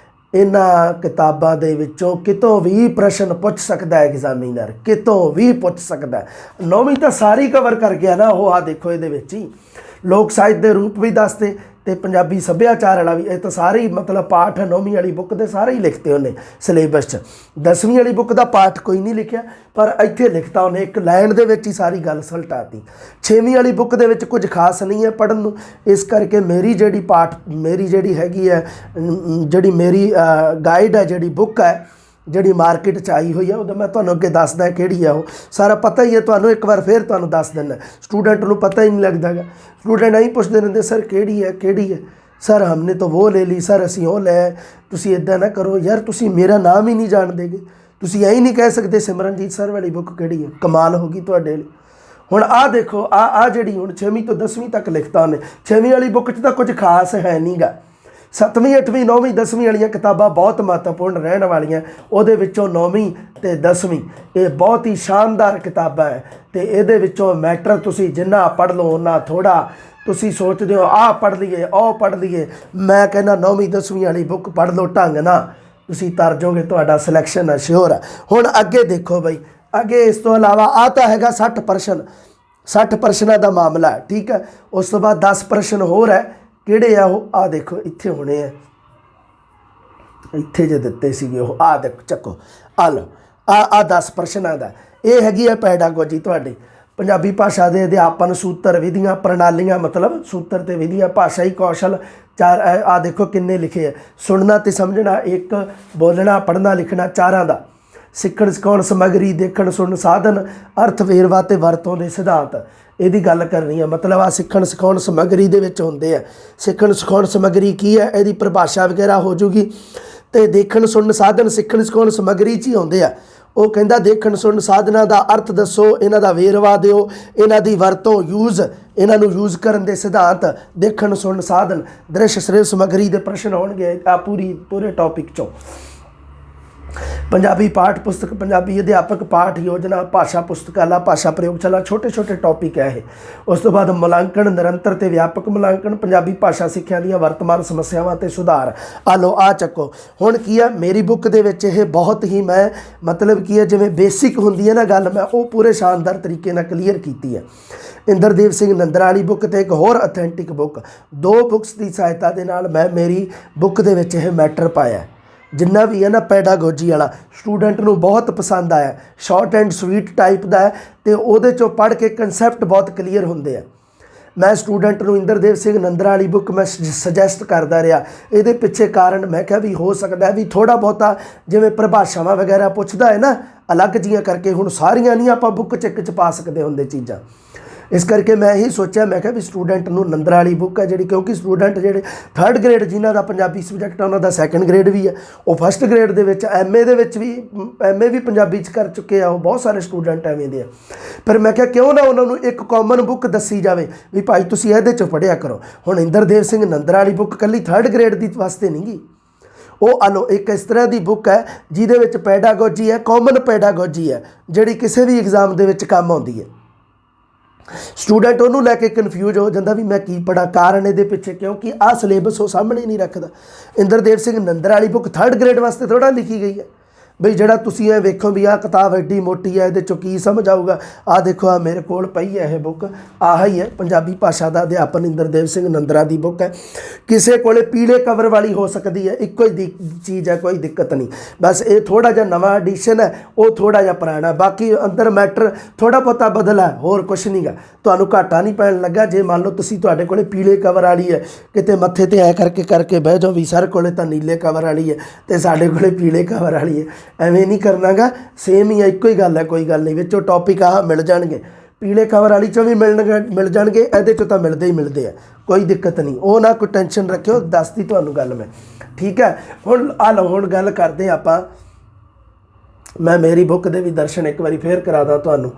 ਇਹਨਾਂ ਕਿਤਾਬਾਂ ਦੇ ਵਿੱਚੋਂ ਕਿਤੋਂ ਵੀ ਪ੍ਰਸ਼ਨ ਪੁੱਛ ਸਕਦਾ ਹੈ ਐਗਜ਼ਾਮੀਨਰ, ਕਿਤੋਂ ਵੀ ਪੁੱਛ ਸਕਦਾ। 9ਵੀਂ ਤਾਂ ਸਾਰੀ ਕਵਰ ਕਰ ਗਿਆ ਨਾ ਉਹ। ਆ ਦੇਖੋ ਇਹਦੇ ਵਿੱਚ ਹੀ ਲੋਕ ਸਾਹਿਤ ਦੇ ਰੂਪ ਵੀ ਦੱਸਦੇ ਅਤੇ ਪੰਜਾਬੀ ਸੱਭਿਆਚਾਰ ਵਾਲਾ ਵੀ। ਇਹ ਤਾਂ ਸਾਰੇ ਹੀ ਮਤਲਬ ਪਾਠ 9ਵੀਂ ਵਾਲੀ ਬੁੱਕ ਦੇ ਸਾਰੇ ਹੀ ਲਿਖਤੇ ਉਹਨੇ ਸਿਲੇਬਸ 'ਚ। 10ਵੀਂ ਵਾਲੀ ਬੁੱਕ ਦਾ ਪਾਠ ਕੋਈ ਨਹੀਂ ਲਿਖਿਆ, ਪਰ ਇੱਥੇ ਲਿਖਤਾ ਉਹਨੇ, ਇੱਕ ਲਾਈਨ ਦੇ ਵਿੱਚ ਹੀ ਸਾਰੀ ਗੱਲ ਸਲਟਾਤੀ। 6ਵੀਂ ਵਾਲੀ ਬੁੱਕ ਦੇ ਵਿੱਚ ਕੁਝ ਖਾਸ ਨਹੀਂ ਹੈ ਪੜ੍ਹਨ ਨੂੰ, ਇਸ ਕਰਕੇ ਮੇਰੀ ਜਿਹੜੀ ਹੈਗੀ ਹੈ, ਜਿਹੜੀ ਮੇਰੀ ਗਾਈਡ ਹੈ, ਜਿਹੜੀ ਬੁੱਕ ਹੈ, ਜਿਹੜੀ ਮਾਰਕੀਟ 'ਚ ਆਈ ਹੋਈ ਹੈ, ਉਹਦਾ ਮੈਂ ਤੁਹਾਨੂੰ ਅੱਗੇ ਦੱਸਦਾ ਕਿਹੜੀ ਹੈ। ਉਹ ਸਾਰਾ ਪਤਾ ਹੀ ਹੈ ਤੁਹਾਨੂੰ, ਇੱਕ ਵਾਰ ਫਿਰ ਤੁਹਾਨੂੰ ਦੱਸ ਦਿੰਦਾ। ਸਟੂਡੈਂਟ ਨੂੰ ਪਤਾ ਹੀ ਨਹੀਂ ਲੱਗਦਾ ਗਾ, ਸਟੂਡੈਂਟ ਐਂ ਪੁੱਛਦੇ ਰਹਿੰਦੇ ਸਰ ਕਿਹੜੀ ਹੈ ਸਰ, ਹਮਨੇ ਤਾਂ ਉਹ ਲੈ ਲਈ ਸਰ, ਅਸੀਂ ਉਹ ਲੈ। ਤੁਸੀਂ ਇੱਦਾਂ ਨਾ ਕਰੋ ਯਾਰ, ਤੁਸੀਂ ਮੇਰਾ ਨਾਮ ਹੀ ਨਹੀਂ ਜਾਣਦੇਗੇ, ਤੁਸੀਂ ਐਂ ਨਹੀਂ ਕਹਿ ਸਕਦੇ ਸਿਮਰਨਜੀਤ ਸਰ ਵਾਲੀ ਬੁੱਕ ਕਿਹੜੀ ਹੈ। ਕਮਾਲ ਹੋ ਗਈ ਤੁਹਾਡੇ ਲਈ। ਹੁਣ ਆਹ ਦੇਖੋ ਆਹ ਜਿਹੜੀ ਹੁਣ 6ਵੀਂ ਤੋਂ 10ਵੀਂ ਤੱਕ ਲਿਖਤਾ ਉਹਨੇ। 6ਵੀਂ ਵਾਲੀ ਬੁੱਕ 'ਚ ਤਾਂ ਕੁਝ ਖਾਸ ਹੈ ਨਹੀਂ ਗਾ। 7ਵੀਂ 8ਵੀਂ 9ਵੀਂ 10ਵੀਂ ਵਾਲੀਆਂ ਕਿਤਾਬਾਂ ਬਹੁਤ ਮਹੱਤਵਪੂਰਨ ਰਹਿਣ ਵਾਲੀਆਂ। ਉਹਦੇ ਵਿੱਚੋਂ 9ਵੀਂ ਅਤੇ 10ਵੀਂ ਇਹ ਬਹੁਤ ਹੀ ਸ਼ਾਨਦਾਰ ਕਿਤਾਬਾਂ ਹੈ, ਅਤੇ ਇਹਦੇ ਵਿੱਚੋਂ ਮੈਟਰ ਤੁਸੀਂ ਜਿੰਨਾ ਪੜ੍ਹ ਲਓ ਓਨਾ ਥੋੜ੍ਹਾ। ਤੁਸੀਂ ਸੋਚਦੇ ਹੋ ਆਹ ਪੜ੍ਹ ਲਈਏ ਉਹ ਪੜ੍ਹ ਲਈਏ, ਮੈਂ ਕਹਿੰਦਾ 9ਵੀਂ 10ਵੀਂ ਵਾਲੀ ਬੁੱਕ ਪੜ੍ਹ ਲਓ ਢੰਗ ਨਾਲ, ਤੁਸੀਂ ਤਰ ਜਾਓਗੇ, ਤੁਹਾਡਾ ਸਿਲੈਕਸ਼ਨ ਅਸ਼ੋਰ ਹੈ। ਹੁਣ ਅੱਗੇ ਦੇਖੋ ਬਈ, ਅੱਗੇ ਇਸ ਤੋਂ ਇਲਾਵਾ ਆ ਤਾਂ ਹੈਗਾ 60 ਪ੍ਰਸ਼ਨ, 60 ਪ੍ਰਸ਼ਨਾਂ ਦਾ ਮਾਮਲਾ ਹੈ, ਠੀਕ ਹੈ। ਉਸ ਤੋਂ ਬਾਅਦ 10 ਪ੍ਰਸ਼ਨ ਹੋਰ ਹੈ, ਕਿਹੜੇ ਆ ਉਹ? ਆ ਦੇਖੋ ਇੱਥੇ ਹੋਣੇ ਆ, ਇੱਥੇ ਜੇ ਦਿੱਤੇ ਸੀਗੇ ਉਹ, ਆ ਦੇਖੋ ਚੱਕੋ, ਆ ਲਓ, ਆ 10 ਪ੍ਰਸ਼ਨਾਂ ਦਾ। ਇਹ ਹੈਗੀ ਹੈ ਪੈਡਾਗੋਜੀ ਤੁਹਾਡੀ, ਪੰਜਾਬੀ ਭਾਸ਼ਾ ਦੇ ਅਧਿਆਪਨ ਸੂਤਰ ਵਿਧੀਆਂ ਪ੍ਰਣਾਲੀਆਂ, ਮਤਲਬ ਸੂਤਰ ਤੇ ਵਿਧੀਆਂ, ਭਾਸ਼ਾਈ ਕੌਸ਼ਲ 4। ਆ ਦੇਖੋ ਕਿੰਨੇ ਲਿਖੇ ਆ, ਸੁਣਨਾ ਤੇ ਸਮਝਣਾ 1, ਬੋਲਣਾ ਪੜ੍ਹਨਾ ਲਿਖਣਾ 4 ਦਾ, ਸਿੱਖਣ ਸਿਖਾਉਣ ਸਮੱਗਰੀ, ਦੇਖਣ ਸੁਣਨ ਸਾਧਨ, ਅਰਥ ਵੇਰਵਾ ਤੇ ਵਰਤੋਂ ਦੇ ਸਿਧਾਂਤ, ਇਹਦੀ ਗੱਲ ਕਰਨੀ ਹੈ। ਮਤਲਬ ਆ ਸਿੱਖਣ ਸਿਖਾਉਣ ਸਮੱਗਰੀ ਦੇ ਵਿੱਚ ਹੁੰਦੇ ਆ। ਸਿੱਖਣ ਸਿਖਾਉਣ ਸਮੱਗਰੀ ਕੀ ਹੈ, ਇਹਦੀ ਪਰਿਭਾਸ਼ਾ ਵਗੈਰਾ ਹੋ ਜੂਗੀ। ਤੇ ਦੇਖਣ ਸੁਣਨ ਸਾਧਨ ਸਿੱਖਣ ਸਿਖਾਉਣ ਸਮੱਗਰੀ 'ਚ ਹੀ ਆਉਂਦੇ ਆ। ਉਹ ਕਹਿੰਦਾ ਦੇਖਣ ਸੁਣਨ ਸਾਧਨਾਂ ਦਾ ਅਰਥ ਦੱਸੋ, ਇਹਨਾਂ ਦਾ ਵੇਰਵਾ ਦਿਓ, ਇਹਨਾਂ ਦੀ ਵਰਤੋਂ ਯੂਜ਼, ਇਹਨਾਂ ਨੂੰ ਯੂਜ਼ ਕਰਨ ਦੇ ਸਿਧਾਂਤ, ਦੇਖਣ ਸੁਣਨ ਸਾਧਨ, ਦ੍ਰਿਸ਼ ਸ੍ਰਿਵ ਸਮੱਗਰੀ ਦੇ ਪ੍ਰਸ਼ਨ ਹੋਣਗੇ ਆ ਪੂਰੇ ਟੌਪਿਕ 'ਚੋਂ। ਪੰਜਾਬੀ ਪਾਠ ਪੁਸਤਕ, ਪੰਜਾਬੀ ਅਧਿਆਪਕ ਪਾਠ ਯੋਜਨਾ, ਭਾਸ਼ਾ ਪੁਸਤਕਾਲਾ, ਭਾਸ਼ਾ ਪ੍ਰਯੋਗਸ਼ਾਲਾ, ਛੋਟੇ ਛੋਟੇ ਟੌਪਿਕ ਹੈ ਇਹ। ਉਸ ਤੋਂ ਬਾਅਦ ਮੁਲਾਂਕਣ, ਨਿਰੰਤਰ ਤੇ ਵਿਆਪਕ ਮੁਲਾਂਕਣ, ਪੰਜਾਬੀ ਭਾਸ਼ਾ ਸਿੱਖਿਆ ਦੀਆਂ ਵਰਤਮਾਨ ਸਮੱਸਿਆਵਾਂ ਤੇ ਸੁਧਾਰ। ਆ ਲਓ ਆ ਚੱਕੋ। ਹੁਣ ਕੀ ਆ ਮੇਰੀ ਬੁੱਕ ਦੇ ਵਿੱਚ ਇਹ ਬਹੁਤ ਹੀ ਮੈਂ ਮਤਲਬ ਕੀ ਹੈ ਜਿਵੇਂ ਬੇਸਿਕ ਹੁੰਦੀ ਹੈ ਨਾ ਗੱਲ, ਮੈਂ ਉਹ ਪੂਰੇ ਸ਼ਾਨਦਾਰ ਤਰੀਕੇ ਨਾਲ ਕਲੀਅਰ ਕੀਤੀ ਹੈ। ਇੰਦਰਦੇਵ ਸਿੰਘ ਨੰਦਰਾ ਵਾਲੀ ਬੁੱਕ ਤੇ ਇੱਕ ਹੋਰ ਅਥੈਂਟਿਕ ਬੁੱਕ, 2 ਬੁੱਕਸ ਦੀ ਸਹਾਇਤਾ ਦੇ ਨਾਲ ਮੈਂ ਮੇਰੀ ਬੁੱਕ ਦੇ ਵਿੱਚ ਇਹ ਮੈਟਰ ਪਾਇਆ। ਜਿੰਨਾ ਵੀ ਹੈ ਨਾ ਪੈਡਾਗੋਜੀ ਵਾਲਾ, ਸਟੂਡੈਂਟ ਨੂੰ ਬਹੁਤ ਪਸੰਦ ਆਇਆ। ਸ਼ਾਰਟ ਐਂਡ ਸਵੀਟ ਟਾਈਪ ਦਾ ਹੈ ਅਤੇ ਉਹਦੇ 'ਚੋਂ ਪੜ੍ਹ ਕੇ ਕਨਸੈਪਟ ਬਹੁਤ ਕਲੀਅਰ ਹੁੰਦੇ ਆ। ਮੈਂ ਸਟੂਡੈਂਟ ਨੂੰ ਇੰਦਰਦੇਵ ਸਿੰਘ ਨੰਦਰਾ ਵਾਲੀ ਬੁੱਕ ਮੈਂ ਸੁਜੈਸਟ ਕਰਦਾ ਰਿਹਾ। ਇਹਦੇ ਪਿੱਛੇ ਕਾਰਨ ਮੈਂ ਕਿਹਾ ਵੀ ਹੋ ਸਕਦਾ ਵੀ ਥੋੜ੍ਹਾ ਬਹੁਤਾ ਜਿਵੇਂ ਪਰਿਭਾਸ਼ਾਵਾਂ ਵਗੈਰਾ ਪੁੱਛਦਾ ਹੈ ਨਾ ਅਲੱਗ ਜਿਹੀਆਂ ਕਰਕੇ, ਹੁਣ ਸਾਰੀਆਂ ਨਹੀਂ ਆਪਾਂ ਬੁੱਕ 'ਚ ਇੱਕ 'ਚ ਪਾ ਸਕਦੇ ਹੁੰਦੇ ਚੀਜ਼ਾਂ। ਇਸ ਕਰਕੇ ਮੈਂ ਇਹੀ ਸੋਚਿਆ, ਮੈਂ ਕਿਹਾ ਵੀ ਸਟੂਡੈਂਟ ਨੂੰ ਨੰਦਰਾ ਵਾਲੀ ਬੁੱਕ ਹੈ ਜਿਹੜੀ, ਕਿਉਂਕਿ ਸਟੂਡੈਂਟ ਜਿਹੜੇ 3rd ਗ੍ਰੇਡ ਜਿਨ੍ਹਾਂ ਦਾ ਪੰਜਾਬੀ ਸਬਜੈਕਟ ਆ ਉਹਨਾਂ ਦਾ 2nd ਗ੍ਰੇਡ ਵੀ ਹੈ, ਉਹ 1st ਗ੍ਰੇਡ ਦੇ ਵਿੱਚ MA ਦੇ ਵਿੱਚ ਵੀ MA ਵੀ ਪੰਜਾਬੀ 'ਚ ਕਰ ਚੁੱਕੇ ਆ, ਉਹ ਬਹੁਤ ਸਾਰੇ ਸਟੂਡੈਂਟ ਐਵੇਂ ਦੇ ਆ। ਪਰ ਮੈਂ ਕਿਹਾ ਕਿਉਂ ਨਾ ਉਹਨਾਂ ਨੂੰ ਇੱਕ ਕਾਮਨ ਬੁੱਕ ਦੱਸੀ ਜਾਵੇ ਵੀ ਭਾਈ ਤੁਸੀਂ ਇਹਦੇ 'ਚ ਪੜ੍ਹਿਆ ਕਰੋ। ਹੁਣ ਇੰਦਰਦੇਵ ਸਿੰਘ ਨੰਦਰਾ ਵਾਲੀ ਬੁੱਕ ਇਕੱਲੀ 3rd ਗ੍ਰੇਡ ਦੀ ਵਾਸਤੇ ਨਹੀਂ ਗੀ, ਉਹ ਆਲੋ ਇੱਕ ਇਸ ਤਰ੍ਹਾਂ ਦੀ ਬੁੱਕ ਹੈ ਜਿਹਦੇ ਵਿੱਚ ਪੈਡਾਗੋਜੀ ਹੈ, ਕਾਮਨ ਪੈਡਾਗੋਜੀ ਹੈ ਜਿਹੜੀ ਕਿਸੇ ਵੀ ਐਗਜ਼ਾਮ ਦੇ ਵਿੱਚ ਕੰਮ ਆਉਂਦੀ ਹੈ। ਸਟੂਡੈਂਟ ਉਹਨੂੰ ਲੈ ਕੇ ਕਨਫਿਊਜ਼ ਹੋ ਜਾਂਦਾ ਵੀ ਮੈਂ ਕੀ ਪੜ੍ਹਾਂ, ਕਾਰਨ ਇਹਦੇ ਪਿੱਛੇ ਕਿਉਂਕਿ ਆਹ ਸਿਲੇਬਸ ਉਹ ਸਾਹਮਣੇ ਨਹੀਂ ਰੱਖਦਾ। ਇੰਦਰਦੇਵ ਸਿੰਘ ਨੰਦਰਾ ਵਾਲੀ ਬੁੱਕ 3rd ਗ੍ਰੇਡ ਵਾਸਤੇ ਥੋੜ੍ਹਾ ਲਿਖੀ ਗਈ ਹੈ ਬਈ ਜਿਹੜਾ ਤੁਸੀਂ ਇਹ ਵੇਖੋ ਵੀ ਆਹ ਕਿਤਾਬ ਐਡੀ ਮੋਟੀ ਹੈ ਇਹਦੇ 'ਚੋਂ ਕੀ ਸਮਝ ਆਊਗਾ। ਆਹ ਦੇਖੋ ਆ ਮੇਰੇ ਕੋਲ ਪਈ ਹੈ ਇਹ ਬੁੱਕ, ਆਹ ਹੀ ਹੈ ਪੰਜਾਬੀ ਭਾਸ਼ਾ ਦਾ ਅਧਿਆਪਨ ਇੰਦਰਦੇਵ ਸਿੰਘ ਨੰਦਰਾ ਦੀ ਬੁੱਕ ਹੈ। ਕਿਸੇ ਕੋਲੇ ਪੀਲੇ ਕਵਰ ਵਾਲੀ ਹੋ ਸਕਦੀ ਹੈ, ਇੱਕੋ ਹੀ ਚੀਜ਼ ਹੈ, ਕੋਈ ਦਿੱਕਤ ਨਹੀਂ। ਬਸ ਇਹ ਥੋੜ੍ਹਾ ਜਿਹਾ ਨਵਾਂ ਐਡੀਸ਼ਨ ਹੈ, ਉਹ ਥੋੜ੍ਹਾ ਜਿਹਾ ਪੁਰਾਣਾ, ਬਾਕੀ ਅੰਦਰ ਮੈਟਰ ਥੋੜ੍ਹਾ ਬਹੁਤਾ ਬਦਲ ਹੈ, ਹੋਰ ਕੁਛ ਨਹੀਂ ਗਾ। ਤੁਹਾਨੂੰ ਘਾਟਾ ਨਹੀਂ ਪੈਣ ਲੱਗਾ ਜੇ ਮੰਨ ਲਓ ਤੁਸੀਂ ਤੁਹਾਡੇ ਕੋਲੇ ਪੀਲੇ ਕਵਰ ਵਾਲੀ ਹੈ, ਕਿਤੇ ਮੱਥੇ 'ਤੇ ਐ ਕਰਕੇ ਬਹਿ ਜਾਓ ਵੀ ਸਰ ਕੋਲੇ ਤਾਂ ਨੀਲੇ ਕਵਰ ਵਾਲੀ ਹੈ ਅਤੇ ਸਾਡੇ ਕੋਲੇ ਪੀਲੇ ਕਵਰ ਵਾਲੀ ਹੈ, ਐਵੇਂ ਨਹੀਂ ਕਰਨਾ ਗਾ। ਸੇਮ ਹੀ ਹੈ, ਇੱਕੋ ਹੀ ਗੱਲ ਹੈ, ਕੋਈ ਗੱਲ ਨਹੀਂ। ਵਿੱਚੋਂ ਟੌਪਿਕ ਆਹ ਮਿਲ ਜਾਣਗੇ, ਪੀਲੇ ਕਵਰ ਵਾਲੀ 'ਚੋਂ ਵੀ ਮਿਲ ਜਾਣਗੇ, ਇਹਦੇ 'ਚੋਂ ਤਾਂ ਮਿਲਦੇ ਹੀ ਮਿਲਦੇ ਆ, ਕੋਈ ਦਿੱਕਤ ਨਹੀਂ। ਉਹ ਨਾ ਕੋਈ ਟੈਨਸ਼ਨ ਰੱਖਿਓ, ਦੱਸਦੀ ਤੁਹਾਨੂੰ ਗੱਲ ਮੈਂ, ਠੀਕ ਹੈ। ਹੁਣ ਆ ਲਓ, ਹੁਣ ਗੱਲ ਕਰਦੇ ਆਪਾਂ, ਮੈਂ ਮੇਰੀ ਬੁੱਕ ਦੇ ਵੀ ਦਰਸ਼ਨ ਇੱਕ ਵਾਰੀ ਫੇਰ ਕਰਾ ਦਾਂ ਤੁਹਾਨੂੰ।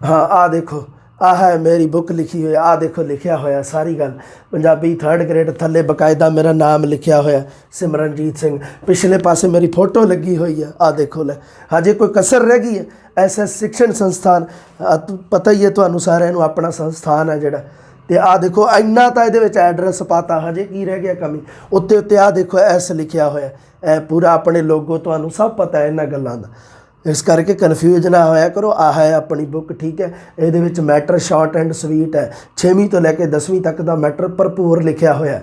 ਹਾਂ ਆਹ ਦੇਖੋ, ਆਹ ਹੈ ਮੇਰੀ ਬੁੱਕ ਲਿਖੀ ਹੋਈ, ਆਹ ਦੇਖੋ ਲਿਖਿਆ ਹੋਇਆ ਸਾਰੀ ਗੱਲ ਪੰਜਾਬੀ 3rd ਗ੍ਰੇਡ, ਥੱਲੇ ਬਕਾਇਦਾ ਮੇਰਾ ਨਾਮ ਲਿਖਿਆ ਹੋਇਆ ਸਿਮਰਨਜੀਤ ਸਿੰਘ, ਪਿਛਲੇ ਪਾਸੇ ਮੇਰੀ ਫੋਟੋ ਲੱਗੀ ਹੋਈ ਆ। ਆਹ ਦੇਖੋ ਲੈ, ਹਜੇ ਕੋਈ ਕਸਰ ਰਹਿ ਗਈ ਹੈ? SS ਸਿੱਖਣ ਸੰਸਥਾਨ, ਪਤਾ ਹੀ ਹੈ ਤੁਹਾਨੂੰ ਸਾਰਿਆਂ ਨੂੰ, ਆਪਣਾ ਸੰਸਥਾਨ ਹੈ ਜਿਹੜਾ। ਅਤੇ ਆਹ ਦੇਖੋ ਇੰਨਾ ਤਾਂ ਇਹਦੇ ਵਿੱਚ ਐਡਰੈਸ ਪਾਤਾ, ਹਜੇ ਕੀ ਰਹਿ ਗਿਆ ਕਮੀ? ਉੱਤੇ ਆਹ ਦੇਖੋ S ਲਿਖਿਆ ਹੋਇਆ, ਇਹ ਪੂਰਾ ਆਪਣੇ ਲੋਗੋ, ਤੁਹਾਨੂੰ ਸਭ ਪਤਾ ਹੈ ਇਹਨਾਂ ਗੱਲਾਂ ਦਾ। ਇਸ ਕਰਕੇ ਕਨਫਿਊਜ਼ ਨਾ ਹੋਇਆ ਕਰੋ। ਆਹ ਹੈ ਆਪਣੀ ਬੁੱਕ, ਠੀਕ ਹੈ। ਇਹਦੇ ਵਿੱਚ ਮੈਟਰ ਸ਼ਾਰਟ ਐਂਡ ਸਵੀਟ ਹੈ, 6ਵੀਂ ਤੋਂ ਲੈ ਕੇ 10ਵੀਂ ਤੱਕ ਦਾ ਮੈਟਰ ਭਰਪੂਰ ਲਿਖਿਆ ਹੋਇਆ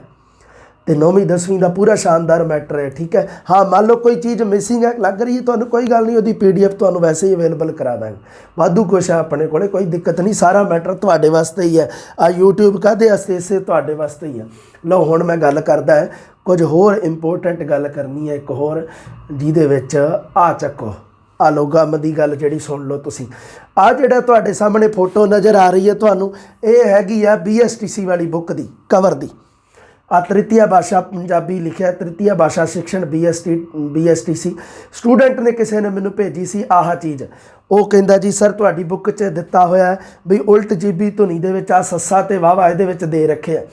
ਅਤੇ 9ਵੀਂ 10ਵੀਂ ਦਾ ਪੂਰਾ ਸ਼ਾਨਦਾਰ ਮੈਟਰ ਹੈ, ਠੀਕ ਹੈ। ਹਾਂ ਮੰਨ ਲਓ ਕੋਈ ਚੀਜ਼ ਮਿਸਿੰਗ ਹੈ, ਲੱਗ ਰਹੀ ਹੈ ਤੁਹਾਨੂੰ, ਕੋਈ ਗੱਲ ਨਹੀਂ, ਉਹਦੀ PDF ਤੁਹਾਨੂੰ ਵੈਸੇ ਹੀ ਅਵੇਲੇਬਲ ਕਰਾ ਦਾਂਗੇ, ਵਾਧੂ ਕੁਛ ਹੈ ਆਪਣੇ ਕੋਲ, ਕੋਈ ਦਿੱਕਤ ਨਹੀਂ। ਸਾਰਾ ਮੈਟਰ ਤੁਹਾਡੇ ਵਾਸਤੇ ਹੀ ਹੈ, ਆ YouTube ਕਾਹਦੇ ਵਾਸਤੇ? ਇਸੇ ਤੁਹਾਡੇ ਵਾਸਤੇ ਹੀ ਹੈ। ਲਓ ਹੁਣ ਮੈਂ ਗੱਲ ਕਰਦਾ ਹੈ, ਕੁਝ ਹੋਰ ਇੰਪੋਰਟੈਂਟ ਗੱਲ ਕਰਨੀ ਹੈ ਇੱਕ ਹੋਰ, ਜਿਹਦੇ ਵਿੱਚ ਆ ਚੱਕੋ, ਆ ਲਓ ਗਮ ਦੀ ਗੱਲ ਜਿਹੜੀ ਸੁਣ ਲਓ ਤੁਸੀਂ। ਆਹ ਜਿਹੜਾ ਤੁਹਾਡੇ ਸਾਹਮਣੇ ਫੋਟੋ ਨਜ਼ਰ ਆ ਰਹੀ ਹੈ ਤੁਹਾਨੂੰ, ਇਹ ਹੈਗੀ ਆ BSTC ਵਾਲੀ ਬੁੱਕ ਦੀ ਕਵਰ ਦੀ। ਆ ਤ੍ਰਿਤੀਆ ਭਾਸ਼ਾ ਪੰਜਾਬੀ ਲਿਖਿਆ, ਤ੍ਰਿਤੀਆ ਭਾਸ਼ਾ ਸਿੱਖਣ BSTC। ਸਟੂਡੈਂਟ ਨੇ ਕਿਸੇ ਨੇ ਮੈਨੂੰ ਭੇਜੀ ਸੀ ਆਹ ਚੀਜ਼, ਉਹ ਕਹਿੰਦਾ ਜੀ ਸਰ ਤੁਹਾਡੀ ਬੁੱਕ 'ਚ ਦਿੱਤਾ ਹੋਇਆ ਵੀ ਉਲਟ ਜੀਬੀ ਧੁਨੀ ਦੇ ਵਿੱਚ ਆ ਸੱਸਾ ਅਤੇ ਵਾਵਾ ਇਹਦੇ ਵਿੱਚ ਦੇ ਰੱਖੇ ਆ।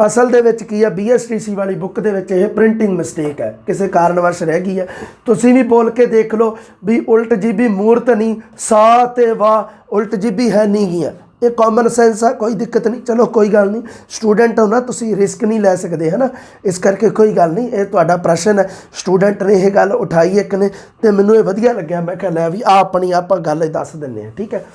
ਅਸਲ ਦੇ ਵਿੱਚ ਕੀ ਆ, BSTC ਵਾਲੀ ਬੁੱਕ ਦੇ ਵਿੱਚ ਇਹ ਪ੍ਰਿੰਟਿੰਗ ਮਿਸਟੇਕ ਹੈ, ਕਿਸੇ ਕਾਰਨਵਸ਼ ਰਹਿ ਗਈ ਹੈ। ਤੁਸੀਂ ਵੀ ਬੋਲ ਕੇ ਦੇਖ ਲਓ ਵੀ ਉਲਟ ਜੀਬੀ ਮੂਰਤ ਨਹੀਂ, ਸਾ ਅਤੇ ਵਾਹ ਉਲਟ ਜੀਬੀ ਹੈ ਨਹੀਂ ਗੀਆਂ, ये कॉमन सेंस आ, कोई दिक्कत नहीं। चलो कोई गल नहीं, स्टूडेंट हो ना, तुसी रिस्क नहीं लै सकते है ना, इस करके कोई गल नहीं। ये तुहाडा प्रश्न है, स्टूडेंट ने यह गल उठाई एक ने, तो मैनूं ये वधिया लग्या। मैं कहा लै भी आ अपनी आपां गल दस दिंदे हैं, ठीक है।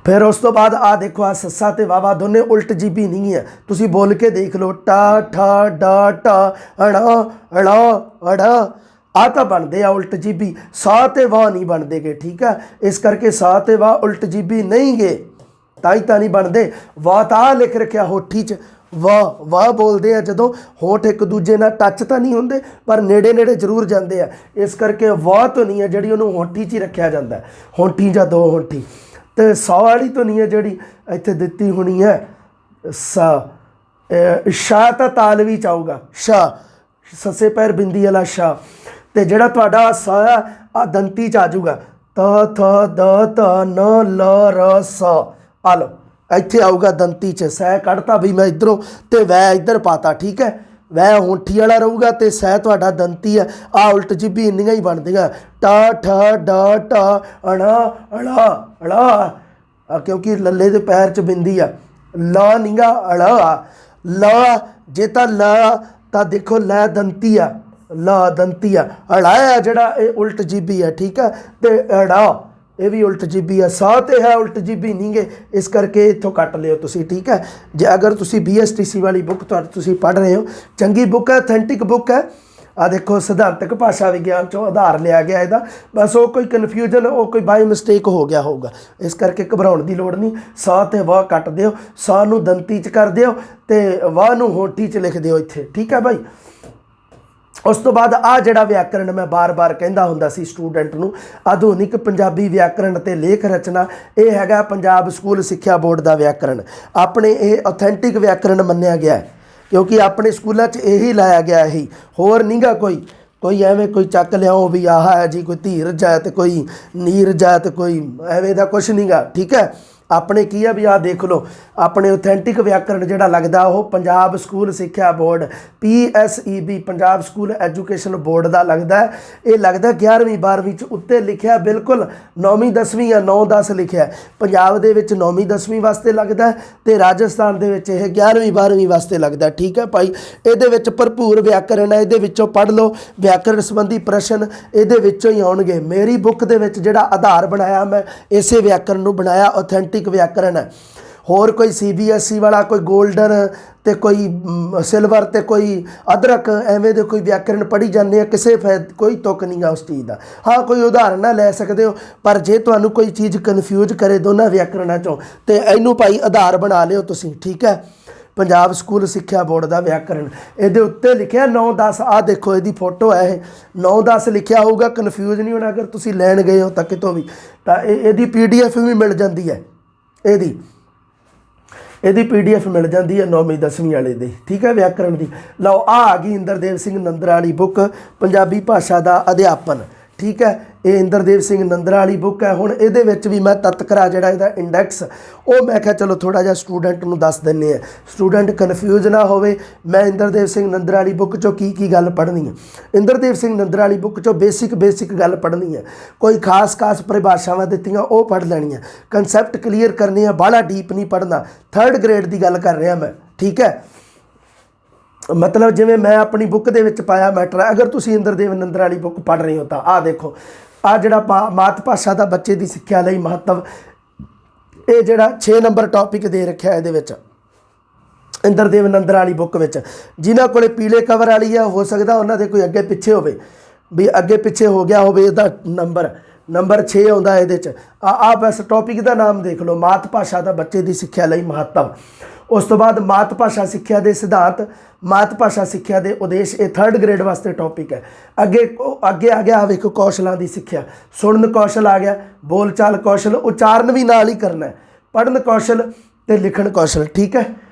फिर उस तो बाद आ देखो, आ सस्सा ते वावा दोने उल्ट जीबी नहीं है। तुसी बोल के देख लो, टा ठा डा टा अड़ा अड़ा अड़ा, आ तो बनते आ उल्ट जीबी। सा ते वाह नहीं बनते गे, ठीक है। इस करके सा ते वाह उल्ट जीबी नहीं गे, ताई तो नहीं बनते। वाह तो आ लिख रखा होठी च, वाह वाह बोलते हैं जदों होठ एक दूजे नाल टच तो नहीं होंदे, पर नेड़े नेड़े जरूर जाते हैं। इस करके वाह तो नहीं है जी उन्होंने होठी च ही रखा जाता है, होठी या दो होठी। तो सौ वाली तो नहीं है जी इत्थे दिती होनी है सा। शाह तो तालवी च आऊगा, शाह सस्से पैर बिंदी वाला शाह। तो जोड़ा तुहाडा सा आ दंती च आ जाऊगा, त थ द त न ल र स। आ लो इत्थे आऊगा दंती च, सै कढ़ता भी मैं इधरों तो वै इधर पाता, ठीक है। वै होठी वाला रहूगा तो सै तुहाडा दंती है। आ उल्ट जीबी इन्नियां ही बनदियां, टा ठा डा टा अड़ा अड़ा अड़ा, क्योंकि लल्ले दे पैर च बिंदी आ। ला नीगा अड़ा, ला जे ता ला तो देखो लै दंती आ, ला दंती आ। अड़ाया जड़ा ये उल्ट जीबी है, ठीक है। तो अड़ा ये भी उल्ट जीबी है। सा तो है उल्ट जीबी नहीं गे, इस करके इत्थों कट लियो तुसी, ठीक है। जे अगर तुसी BSTC वाली बुक तुसी पढ़ रहे हो, चंगी बुक है, ऑथेंटिक बुक है। आ देखो सिद्धांतक भाषा विज्ञान चो आधार लिया गया इहदा, बस वो कोई कन्फ्यूजन वो कोई बाई मिसटेक हो गया होगा, इस करके घबराउण की लोड़ नहीं। सा ते वाह कट दिओ, सा नूं दंती च कर दिओ ते वाह नूं होठी च लिख दिओ इत्थे, ठीक है भाई। उस तो बाद आ जिहड़ा व्याकरण मैं बार बार कहंदा हुंदा सी स्टूडेंट नूं, आधुनिक पंजाबी व्याकरण ते लेख रचना, ये हैगा पंजाब स्कूल सिक्ख्या बोर्ड का व्याकरण। अपने ये ऑथेंटिक व्याकरण मन्निया गया है, क्योंकि अपने स्कूलों यही लाया गया ही, होर नहींगा कोई एवें कोई चक लियाओ भी आह है जी, कोई धीरज है तो कोई नीरज है तो कोई एवें दा कुछ नहींगा, ठीक है। अपने की है भी आ देख लो, अपने ऑथेंटिक व्याकरण जिहड़ा लगदा वो पंजाब स्कूल सिक्ख्या board PSEB Punjab school education board का लगदा है। ये लगदा 11वीं 12वीं च उत्ते लिखिया, बिल्कुल 9वीं 10वीं या 9-10 लिखिया। पंजाब दे विच 9वीं 10वीं वास्ते लगदा है ते राजस्थान दे विच यह 11वीं 12वीं वास्ते लगदा है, ठीक है भाई। इहदे विच भरपूर व्याकरण है, इहदे विचों पढ़ लो, व्याकरण संबंधी प्रश्न इहदे विचों ही आउणगे। मेरी बुक दे विच जिहड़ा आधार बनाया मैं इसे व्याकरण नूं बनाया, ऑथेंटिक व्याकरण है। होर कोई CBSE वाला कोई गोल्डन ते कोई सिल्वर ते कोई अदरक एवें दे कोई व्याकरण पढ़ी जाने आ, किसी कोई तुक नहीं है उस चीज़ का। हाँ कोई उदाहरण ना लै सकते हो, पर जे तुहानूं कोई चीज़ कन्फ्यूज करे दोनों व्याकरणों चों तो इनू भाई आधार बना लियो तुसीं, ठीक है। पंजाब स्कूल सिक्ख्या बोर्ड का व्याकरण, ये उत्ते लिखिया 9-10, आ देखो यदी फोटो है, 9-10 लिखिया होगा, कन्फ्यूज नहीं होना अगर तुसीं लैण गए हो तो कितों भी। तो यदी PDF भी मिल जाती है, यदी PDF मिल जाती है 9वीं 10वीं वाले दी, ठीक है, व्याकरण की। लो आ गई इंद्रदेव सिंह नंदरा वाली बुक पंजाबी भाषा का अध्यापन, ठीक है। ये इंद्रदेव सिंह नंदरा वाली बुक है। हुण इहदे विच भी मैं तत्करा जिहड़ा इहदा इंडैक्स वो मैं क्या चलो थोड़ा जिहा स्टूडेंट नूं दस दिंदे आ, स्टूडेंट कन्फ्यूज ना होवे। मैं इंद्रदेव सिंह नंदरा वाली बुक चों की गल पढ़नी है, इंद्रदेव सिंह नंदरा वाली बुक चों बेसिक गल पढ़नी है, कोई खास परिभाषावां दित्तियां वो पढ़ लैणियां, कंसैप्ट क्लीयर करने हैं, बाहला डीप नहीं पढ़ना। 3rd ग्रेड की गल कर रहा मैं, ठीक है। मतलब जिवें मैं अपनी बुक दे विच पाया मैटर है, अगर तुसीं इंद्रदेव नंदरा वाली बुक पढ़ रहे हो तो आ देखो, आ जिहड़ा मात भाषा का बच्चे की सिक्ख्या लई महत्व, ये जिहड़ा 6 नंबर टॉपिक दे रखा है ये इंद्रदेव नंदरा वाली बुक में। जिन्हों को पीले कवर वाली है, हो सकता उन्होंने कोई अगे पिछे होवे, भी अगे पिछे हो गया होवे, इसदा नंबर 6 आउंदा इहदे आ बस टॉपिक का नाम देख लो, मात भाषा का बच्चे की सिक्ख्या लई महत्व। उस तो बाद मात भाषा सिक्ख्या के सिद्धांत, मात भाषा सिक्ख्या के उद्देश, ये 3rd ग्रेड वास्ते टॉपिक है। अगे आ गया वेखो कौशलों की सिक्ख्या, सुनन कौशल आ गया, बोलचाल कौशल, उच्चारण भी नाल ही करना है, पढ़न कौशल ते लिखण कौशल, ठीक है।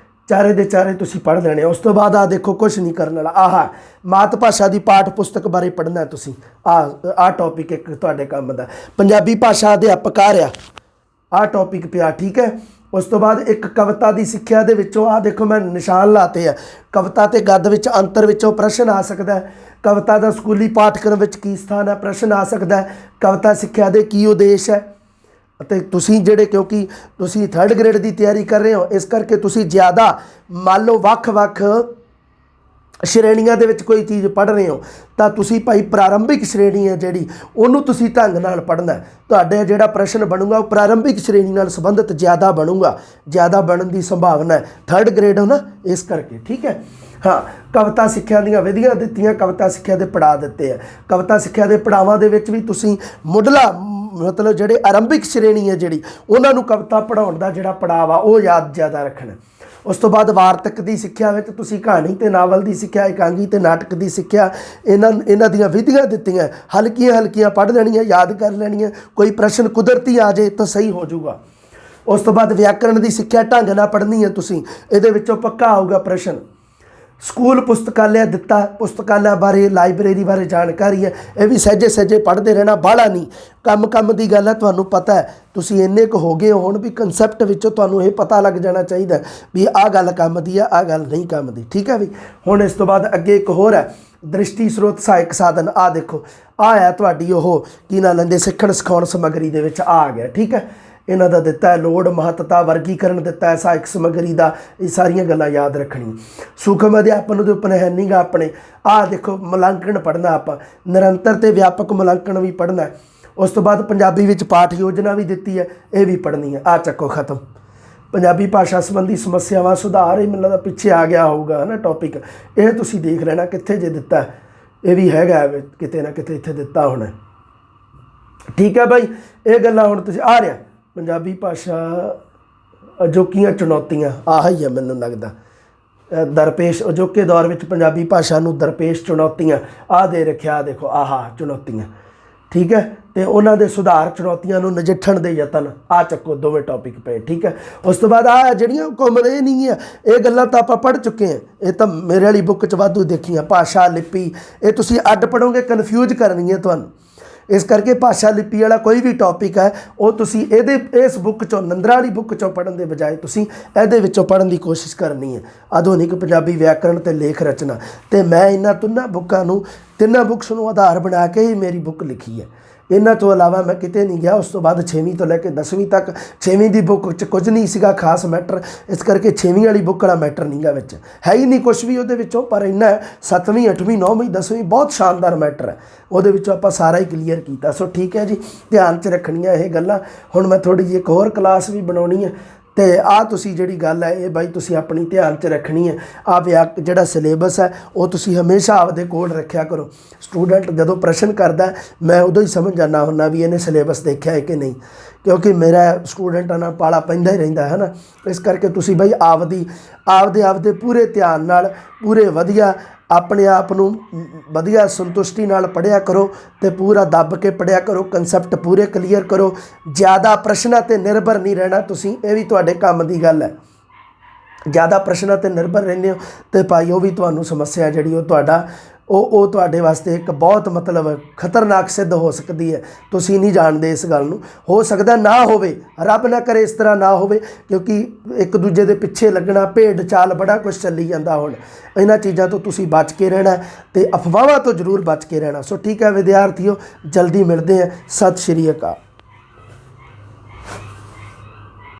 चारे दे चारे तुसीं पढ़ लेने। उस तो बाद आ देखो कुछ नहीं करने वाला, आह मात भाषा की पाठ पुस्तक बारे पढ़ना है तुसीं, आ टॉपिक एक तुहाडे काम दा। पंजाबी भाषा अध्यापक आ रहा, आ टॉपिक पिया, ठीक है। उस तो बाद एक कविता की सिक्ख्या दे विचों आ देखो मैं निशान लाते हैं, कविता ते गद्य विच अंतर विचों प्रश्न आ सकता है, कविता का स्कूली पाठक्रम विच की स्थान है, प्रश्न आ सकता है, कविता सिक्ख्या दे की उद्देश है, ਅਤੇ ਤੁਸੀਂ ਜਿਹੜੇ ਕਿਉਂਕਿ ਤੁਸੀਂ 3rd ਗ੍ਰੇਡ ਦੀ ਤਿਆਰੀ ਕਰ ਰਹੇ ਹੋ, ਇਸ ਕਰਕੇ ਤੁਸੀਂ ਜ਼ਿਆਦਾ ਮੰਨ ਲਓ ਵੱਖ-ਵੱਖ ਸ਼੍ਰੇਣੀਆਂ ਦੇ ਵਿੱਚ ਕੋਈ ਚੀਜ਼ ਪੜ੍ਹ ਰਹੇ ਹੋ ਤਾਂ ਤੁਸੀਂ ਭਾਈ ਪ੍ਰਾਰੰਭਿਕ ਸ਼੍ਰੇਣੀ ਹੈ ਜਿਹੜੀ ਉਹਨੂੰ ਤੁਸੀਂ ਢੰਗ ਨਾਲ ਪੜ੍ਹਨਾ। ਤੁਹਾਡਾ ਜਿਹੜਾ ਪ੍ਰਸ਼ਨ ਬਣੂਗਾ ਉਹ ਪ੍ਰਾਰੰਭਿਕ ਸ਼੍ਰੇਣੀ ਨਾਲ ਸੰਬੰਧਿਤ ਜ਼ਿਆਦਾ ਬਣੂਗਾ, ਜ਼ਿਆਦਾ ਬਣਨ ਦੀ ਸੰਭਾਵਨਾ ਹੈ। 3rd ਗ੍ਰੇਡ ਹੋ ਨਾ, ਇਸ ਕਰਕੇ ਠੀਕ ਹੈ। ਹਾਂ, ਕਵਿਤਾ ਸਿੱਖਿਆ ਦੀਆਂ ਵਿਧੀਆਂ ਦਿੱਤੀਆਂ, ਕਵਿਤਾ ਸਿੱਖਿਆ ਦੇ ਪੜਾਅ ਦਿੱਤੇ ਆ। ਕਵਿਤਾ ਸਿੱਖਿਆ ਦੇ ਪੜਾਵਾਂ ਦੇ ਵਿੱਚ ਵੀ ਤੁਸੀਂ ਮੁੱਢਲਾ ਮਤਲਬ ਜਿਹੜੇ ਆਰੰਭਿਕ ਸ਼੍ਰੇਣੀ ਹੈ ਜਿਹੜੀ ਉਹਨਾਂ ਨੂੰ ਕਵਿਤਾ ਪੜ੍ਹਾਉਣ ਦਾ ਜਿਹੜਾ ਪੜਾਅ ਆ ਉਹ ਯਾਦ ਜ਼ਿਆਦਾ ਰੱਖਣਾ। ਉਸ ਤੋਂ ਬਾਅਦ ਵਾਰਤਕ ਦੀ ਸਿੱਖਿਆ ਵਿੱਚ ਤੁਸੀਂ ਕਹਾਣੀ ਤੇ ਨਾਵਲ ਦੀ ਸਿੱਖਿਆ, ਇਕਾਂਗੀ ਤੇ ਨਾਟਕ ਦੀ ਸਿੱਖਿਆ, ਇਹਨਾਂ ਦੀਆਂ ਵਿਧੀਆਂ ਦਿੱਤੀਆਂ। ਹਲਕੀਆਂ ਪੜ੍ਹ ਲੈਣੀਆਂ, ਯਾਦ ਕਰ ਲੈਣੀਆਂ। ਕੋਈ ਪ੍ਰਸ਼ਨ ਕੁਦਰਤੀ ਆ ਜਾਏ ਤਾਂ ਸਹੀ ਹੋ ਜਾਊਗਾ। ਉਸ ਤੋਂ ਬਾਅਦ ਵਿਆਕਰਣ ਦੀ ਸਿੱਖਿਆ ਢੰਗ ਨਾਲ ਪੜ੍ਹਨੀ ਹੈ ਤੁਸੀਂ, ਇਹਦੇ ਵਿੱਚੋਂ ਪੱਕਾ ਆਊਗਾ ਪ੍ਰਸ਼ਨ। ਸਕੂਲ ਪੁਸਤਕਾਲਿਆ ਦਿੱਤਾ, ਪੁਸਤਕਾਲਿਆ ਬਾਰੇ, ਲਾਇਬ੍ਰੇਰੀ ਬਾਰੇ ਜਾਣਕਾਰੀ ਹੈ, ਇਹ ਵੀ ਸਹਿਜੇ ਪੜ੍ਹਦੇ ਰਹਿਣਾ, ਬਾਹਲਾ ਨਹੀਂ। ਕੰਮ ਦੀ ਗੱਲ ਹੈ, ਤੁਹਾਨੂੰ ਪਤਾ ਹੈ, ਤੁਸੀਂ ਇੰਨੇ ਕੁ ਹੋ ਗਏ ਹੋ ਹੁਣ ਵੀ ਕਨਸੈਪਟ ਵਿੱਚੋਂ ਤੁਹਾਨੂੰ ਇਹ ਪਤਾ ਲੱਗ ਜਾਣਾ ਚਾਹੀਦਾ ਵੀ ਆਹ ਗੱਲ ਕੰਮ ਦੀ ਆ, ਆਹ ਗੱਲ ਨਹੀਂ ਕੰਮ ਦੀ, ਠੀਕ ਹੈ ਵੀ। ਹੁਣ ਇਸ ਤੋਂ ਬਾਅਦ ਅੱਗੇ ਇੱਕ ਹੋਰ ਹੈ ਦ੍ਰਿਸ਼ਟੀ ਸਰੋਤ ਸਹਾਇਕ ਸਾਧਨ। ਆਹ ਦੇਖੋ, ਆਹ ਹੈ ਤੁਹਾਡੀ ਉਹ ਕੀ ਨਾਂ ਲੈਂਦੇ ਸਿੱਖਣ ਸਿਖਾਉਣ ਸਮੱਗਰੀ ਦੇ ਵਿੱਚ ਆ ਗਿਆ, ਠੀਕ ਹੈ। ਇਹਨਾਂ ਦਾ ਦਿੱਤਾ ਹੈ ਲੋੜ, ਮਹੱਤਤਾ, ਵਰਗੀਕਰਨ ਦਿੱਤਾ ਹੈ ਸਹਾਇਕ ਸਮੱਗਰੀ ਦਾ। ਇਹ ਸਾਰੀਆਂ ਗੱਲਾਂ ਯਾਦ ਰੱਖਣੀਆਂ। ਸੂਖਮ ਅਧਿਆਪਨ ਦੇ ਉੱਪਰ ਹੈ ਨਹੀਂਗਾ ਆਪਣੇ। ਆਹ ਦੇਖੋ ਮੁਲਾਂਕਣ ਪੜ੍ਹਨਾ ਆਪਾਂ, ਨਿਰੰਤਰ ਤੇ ਵਿਆਪਕ ਮੁਲਾਂਕਣ ਵੀ ਪੜ੍ਹਨਾ। ਉਸ ਤੋਂ ਬਾਅਦ ਪੰਜਾਬੀ ਵਿੱਚ ਪਾਠ ਯੋਜਨਾ ਵੀ ਦਿੱਤੀ ਹੈ, ਇਹ ਵੀ ਪੜ੍ਹਨੀ ਹੈ। ਆਹ ਚੱਕੋ ਖਤਮ। ਪੰਜਾਬੀ ਭਾਸ਼ਾ ਸੰਬੰਧੀ ਸਮੱਸਿਆਵਾਂ ਸੁਧਾਰ, ਇਹ ਮੈਨੂੰ ਲੱਗਦਾ ਪਿੱਛੇ ਆ ਗਿਆ ਹੋਊਗਾ ਹੈ ਨਾ ਟੌਪਿਕ, ਇਹ ਤੁਸੀਂ ਦੇਖ ਲੈਣਾ ਕਿੱਥੇ ਜੇ ਦਿੱਤਾ। ਇਹ ਵੀ ਹੈਗਾ ਕਿਤੇ ਨਾ ਕਿਤੇ ਇੱਥੇ ਦਿੱਤਾ ਹੋਣਾ, ਠੀਕ ਹੈ ਬਾਈ। ਇਹ ਗੱਲਾਂ ਹੁਣ ਤੁਸੀਂ ਆ ਰਿਹਾ ਪੰਜਾਬੀ ਭਾਸ਼ਾ ਅਜੋਕੀਆਂ ਚੁਣੌਤੀਆਂ, ਆਹ ਹੀ ਹੈ ਮੈਨੂੰ ਲੱਗਦਾ ਦਰਪੇਸ਼ ਅਜੋਕੇ ਦੌਰ ਵਿੱਚ ਪੰਜਾਬੀ ਭਾਸ਼ਾ ਨੂੰ ਦਰਪੇਸ਼ ਚੁਣੌਤੀਆਂ ਆਹ ਦੇ ਰੱਖਿਆ। ਦੇਖੋ ਆਹ ਚੁਣੌਤੀਆਂ, ਠੀਕ ਹੈ, ਅਤੇ ਉਹਨਾਂ ਦੇ ਸੁਧਾਰ, ਚੁਣੌਤੀਆਂ ਨੂੰ ਨਜਿੱਠਣ ਦੇ ਯਤਨ, ਆਹ ਚੱਕੋ ਦੋਵੇਂ ਟੌਪਿਕ ਪਏ, ਠੀਕ ਹੈ। ਉਸ ਤੋਂ ਬਾਅਦ ਆਹ ਜਿਹੜੀਆਂ ਘੁੰਮ ਇਹ ਨਹੀਂ ਆ, ਇਹ ਗੱਲਾਂ ਤਾਂ ਆਪਾਂ ਪੜ੍ਹ ਚੁੱਕੇ ਹਾਂ, ਇਹ ਤਾਂ ਮੇਰੇ ਵਾਲੀ ਬੁੱਕ 'ਚ ਵਾਧੂ ਦੇਖੀਆਂ। ਭਾਸ਼ਾ ਲਿਪੀ ਇਹ ਤੁਸੀਂ ਅੱਡ ਪੜ੍ਹੋਗੇ ਕਨਫਿਊਜ਼ ਕਰਨੀ ਹੈ ਤੁਹਾਨੂੰ, ਇਸ ਕਰਕੇ ਭਾਸ਼ਾ ਲਿਪੀ ਵਾਲਾ ਕੋਈ ਵੀ ਟੌਪਿਕ ਹੈ ਉਹ ਤੁਸੀਂ ਇਸ ਬੁੱਕ 'ਚੋਂ, ਨੰਦਰਾ ਵਾਲੀ ਬੁੱਕ 'ਚੋਂ ਪੜ੍ਹਨ ਦੇ ਬਜਾਏ ਤੁਸੀਂ ਇਹਦੇ ਵਿੱਚੋਂ ਪੜ੍ਹਨ ਦੀ ਕੋਸ਼ਿਸ਼ ਕਰਨੀ ਹੈ। ਆਧੁਨਿਕ ਪੰਜਾਬੀ ਵਿਆਕਰਣ ਅਤੇ ਲੇਖ ਰਚਨਾ, ਅਤੇ ਮੈਂ ਇਹਨਾਂ ਤਿੰਨਾਂ ਬੁੱਕਸ ਨੂੰ ਆਧਾਰ ਬਣਾ ਕੇ ਹੀ ਮੇਰੀ ਬੁੱਕ ਲਿਖੀ ਹੈ। ਇਹਨਾਂ ਤੋਂ ਇਲਾਵਾ ਮੈਂ ਕਿਤੇ ਨਹੀਂ ਗਿਆ। ਉਸ ਤੋਂ ਬਾਅਦ 6ਵੀਂ ਤੋਂ ਲੈ ਕੇ 10ਵੀਂ ਤੱਕ 6ਵੀਂ ਦੀ ਬੁੱਕ 'ਚ ਕੁਝ ਨਹੀਂ ਸੀਗਾ ਖਾਸ ਮੈਟਰ, ਇਸ ਕਰਕੇ 6ਵੀਂ ਵਾਲੀ ਬੁੱਕ ਵਾਲਾ ਮੈਟਰ ਨਹੀਂਗਾ ਵਿੱਚ, ਹੈ ਹੀ ਨਹੀਂ ਕੁਛ ਵੀ ਉਹਦੇ ਵਿੱਚੋਂ। ਪਰ ਇੰਨਾ 7ਵੀਂ 8ਵੀਂ 9ਵੀਂ 10ਵੀਂ ਬਹੁਤ ਸ਼ਾਨਦਾਰ ਮੈਟਰ ਹੈ, ਉਹਦੇ ਵਿੱਚੋਂ ਆਪਾਂ ਸਾਰਾ ਹੀ ਕਲੀਅਰ ਕੀਤਾ। ਸੋ ਠੀਕ ਹੈ ਜੀ, ਧਿਆਨ 'ਚ ਰੱਖਣੀਆਂ ਇਹ ਗੱਲਾਂ। ਹੁਣ ਮੈਂ ਥੋੜ੍ਹੀ ਜਿਹੀ ਇੱਕ ਹੋਰ ਕਲਾਸ ਵੀ ਬਣਾਉਣੀ ਹੈ, ਅਤੇ ਆਹ ਤੁਸੀਂ ਜਿਹੜੀ ਗੱਲ ਹੈ ਇਹ ਬਾਈ ਤੁਸੀਂ ਆਪਣੀ ਧਿਆਨ 'ਚ ਰੱਖਣੀ ਹੈ। ਆਹ ਜਿਹੜਾ ਸਿਲੇਬਸ ਹੈ ਉਹ ਤੁਸੀਂ ਹਮੇਸ਼ਾ ਆਪਦੇ ਕੋਲ ਰੱਖਿਆ ਕਰੋ। ਸਟੂਡੈਂਟ ਜਦੋਂ ਪ੍ਰਸ਼ਨ ਕਰਦਾ ਮੈਂ ਉਦੋਂ ਹੀ ਸਮਝ ਜਾਂਦਾ ਹੁੰਦਾ ਵੀ ਇਹਨੇ ਸਿਲੇਬਸ ਦੇਖਿਆ ਹੈ ਕਿ ਨਹੀਂ, ਕਿਉਂਕਿ ਮੇਰਾ ਸਟੂਡੈਂਟਾਂ ਨਾਲ ਪਾਲਾ ਪੈਂਦਾ ਹੀ ਰਹਿੰਦਾ ਹੈ ਨਾ। ਇਸ ਕਰਕੇ ਤੁਸੀਂ ਬਾਈ ਆਪਦੇ ਪੂਰੇ ਧਿਆਨ ਨਾਲ, ਪੂਰੇ ਵਧੀਆ ਆਪਣੇ ਆਪ ਨੂੰ ਵਧੀਆ ਸੰਤੁਸ਼ਟੀ ਨਾਲ ਪੜ੍ਹਿਆ ਕਰੋ ਅਤੇ ਪੂਰਾ ਦੱਬ ਕੇ ਪੜ੍ਹਿਆ ਕਰੋ, ਕਨਸੈਪਟ ਪੂਰੇ ਕਲੀਅਰ ਕਰੋ। ਜ਼ਿਆਦਾ ਪ੍ਰਸ਼ਨਾਂ 'ਤੇ ਨਿਰਭਰ ਨਹੀਂ ਰਹਿਣਾ ਤੁਸੀਂ, ਇਹ ਵੀ ਤੁਹਾਡੇ ਕੰਮ ਦੀ ਗੱਲ ਹੈ। ਜ਼ਿਆਦਾ ਪ੍ਰਸ਼ਨਾਂ 'ਤੇ ਨਿਰਭਰ ਰਹਿੰਦੇ ਹੋ ਅਤੇ ਭਾਈ ਉਹ ਵੀ ਤੁਹਾਨੂੰ ਸਮੱਸਿਆ ਜਿਹੜੀ ਉਹ ਤੁਹਾਡੇ ਵਾਸਤੇ ਇੱਕ ਬਹੁਤ ਮਤਲਬ ਖਤਰਨਾਕ ਸਿੱਧ ਹੋ ਸਕਦੀ ਹੈ। ਤੁਸੀਂ ਨਹੀਂ ਜਾਣਦੇ ਇਸ ਗੱਲ ਨੂੰ, ਹੋ ਸਕਦਾ ਨਾ ਹੋਵੇ, ਰੱਬ ਨਾ ਕਰੇ ਇਸ ਤਰ੍ਹਾਂ ਨਾ ਹੋਵੇ, ਕਿਉਂਕਿ ਇੱਕ ਦੂਜੇ ਦੇ ਪਿੱਛੇ ਲੱਗਣਾ, ਭੇਡ ਚਾਲ ਬੜਾ ਕੁਛ ਚੱਲੀ ਜਾਂਦਾ ਹੁਣ। ਇਹਨਾਂ ਚੀਜ਼ਾਂ ਤੋਂ ਤੁਸੀਂ ਬਚ ਕੇ ਰਹਿਣਾ ਅਤੇ ਅਫਵਾਹਾਂ ਤੋਂ ਜ਼ਰੂਰ ਬਚ ਕੇ ਰਹਿਣਾ। ਸੋ ਠੀਕ ਹੈ ਵਿਦਿਆਰਥੀਓ, ਜਲਦੀ ਮਿਲਦੇ ਹਾਂ। ਸਤਿ ਸ਼੍ਰੀ ਅਕਾਲ।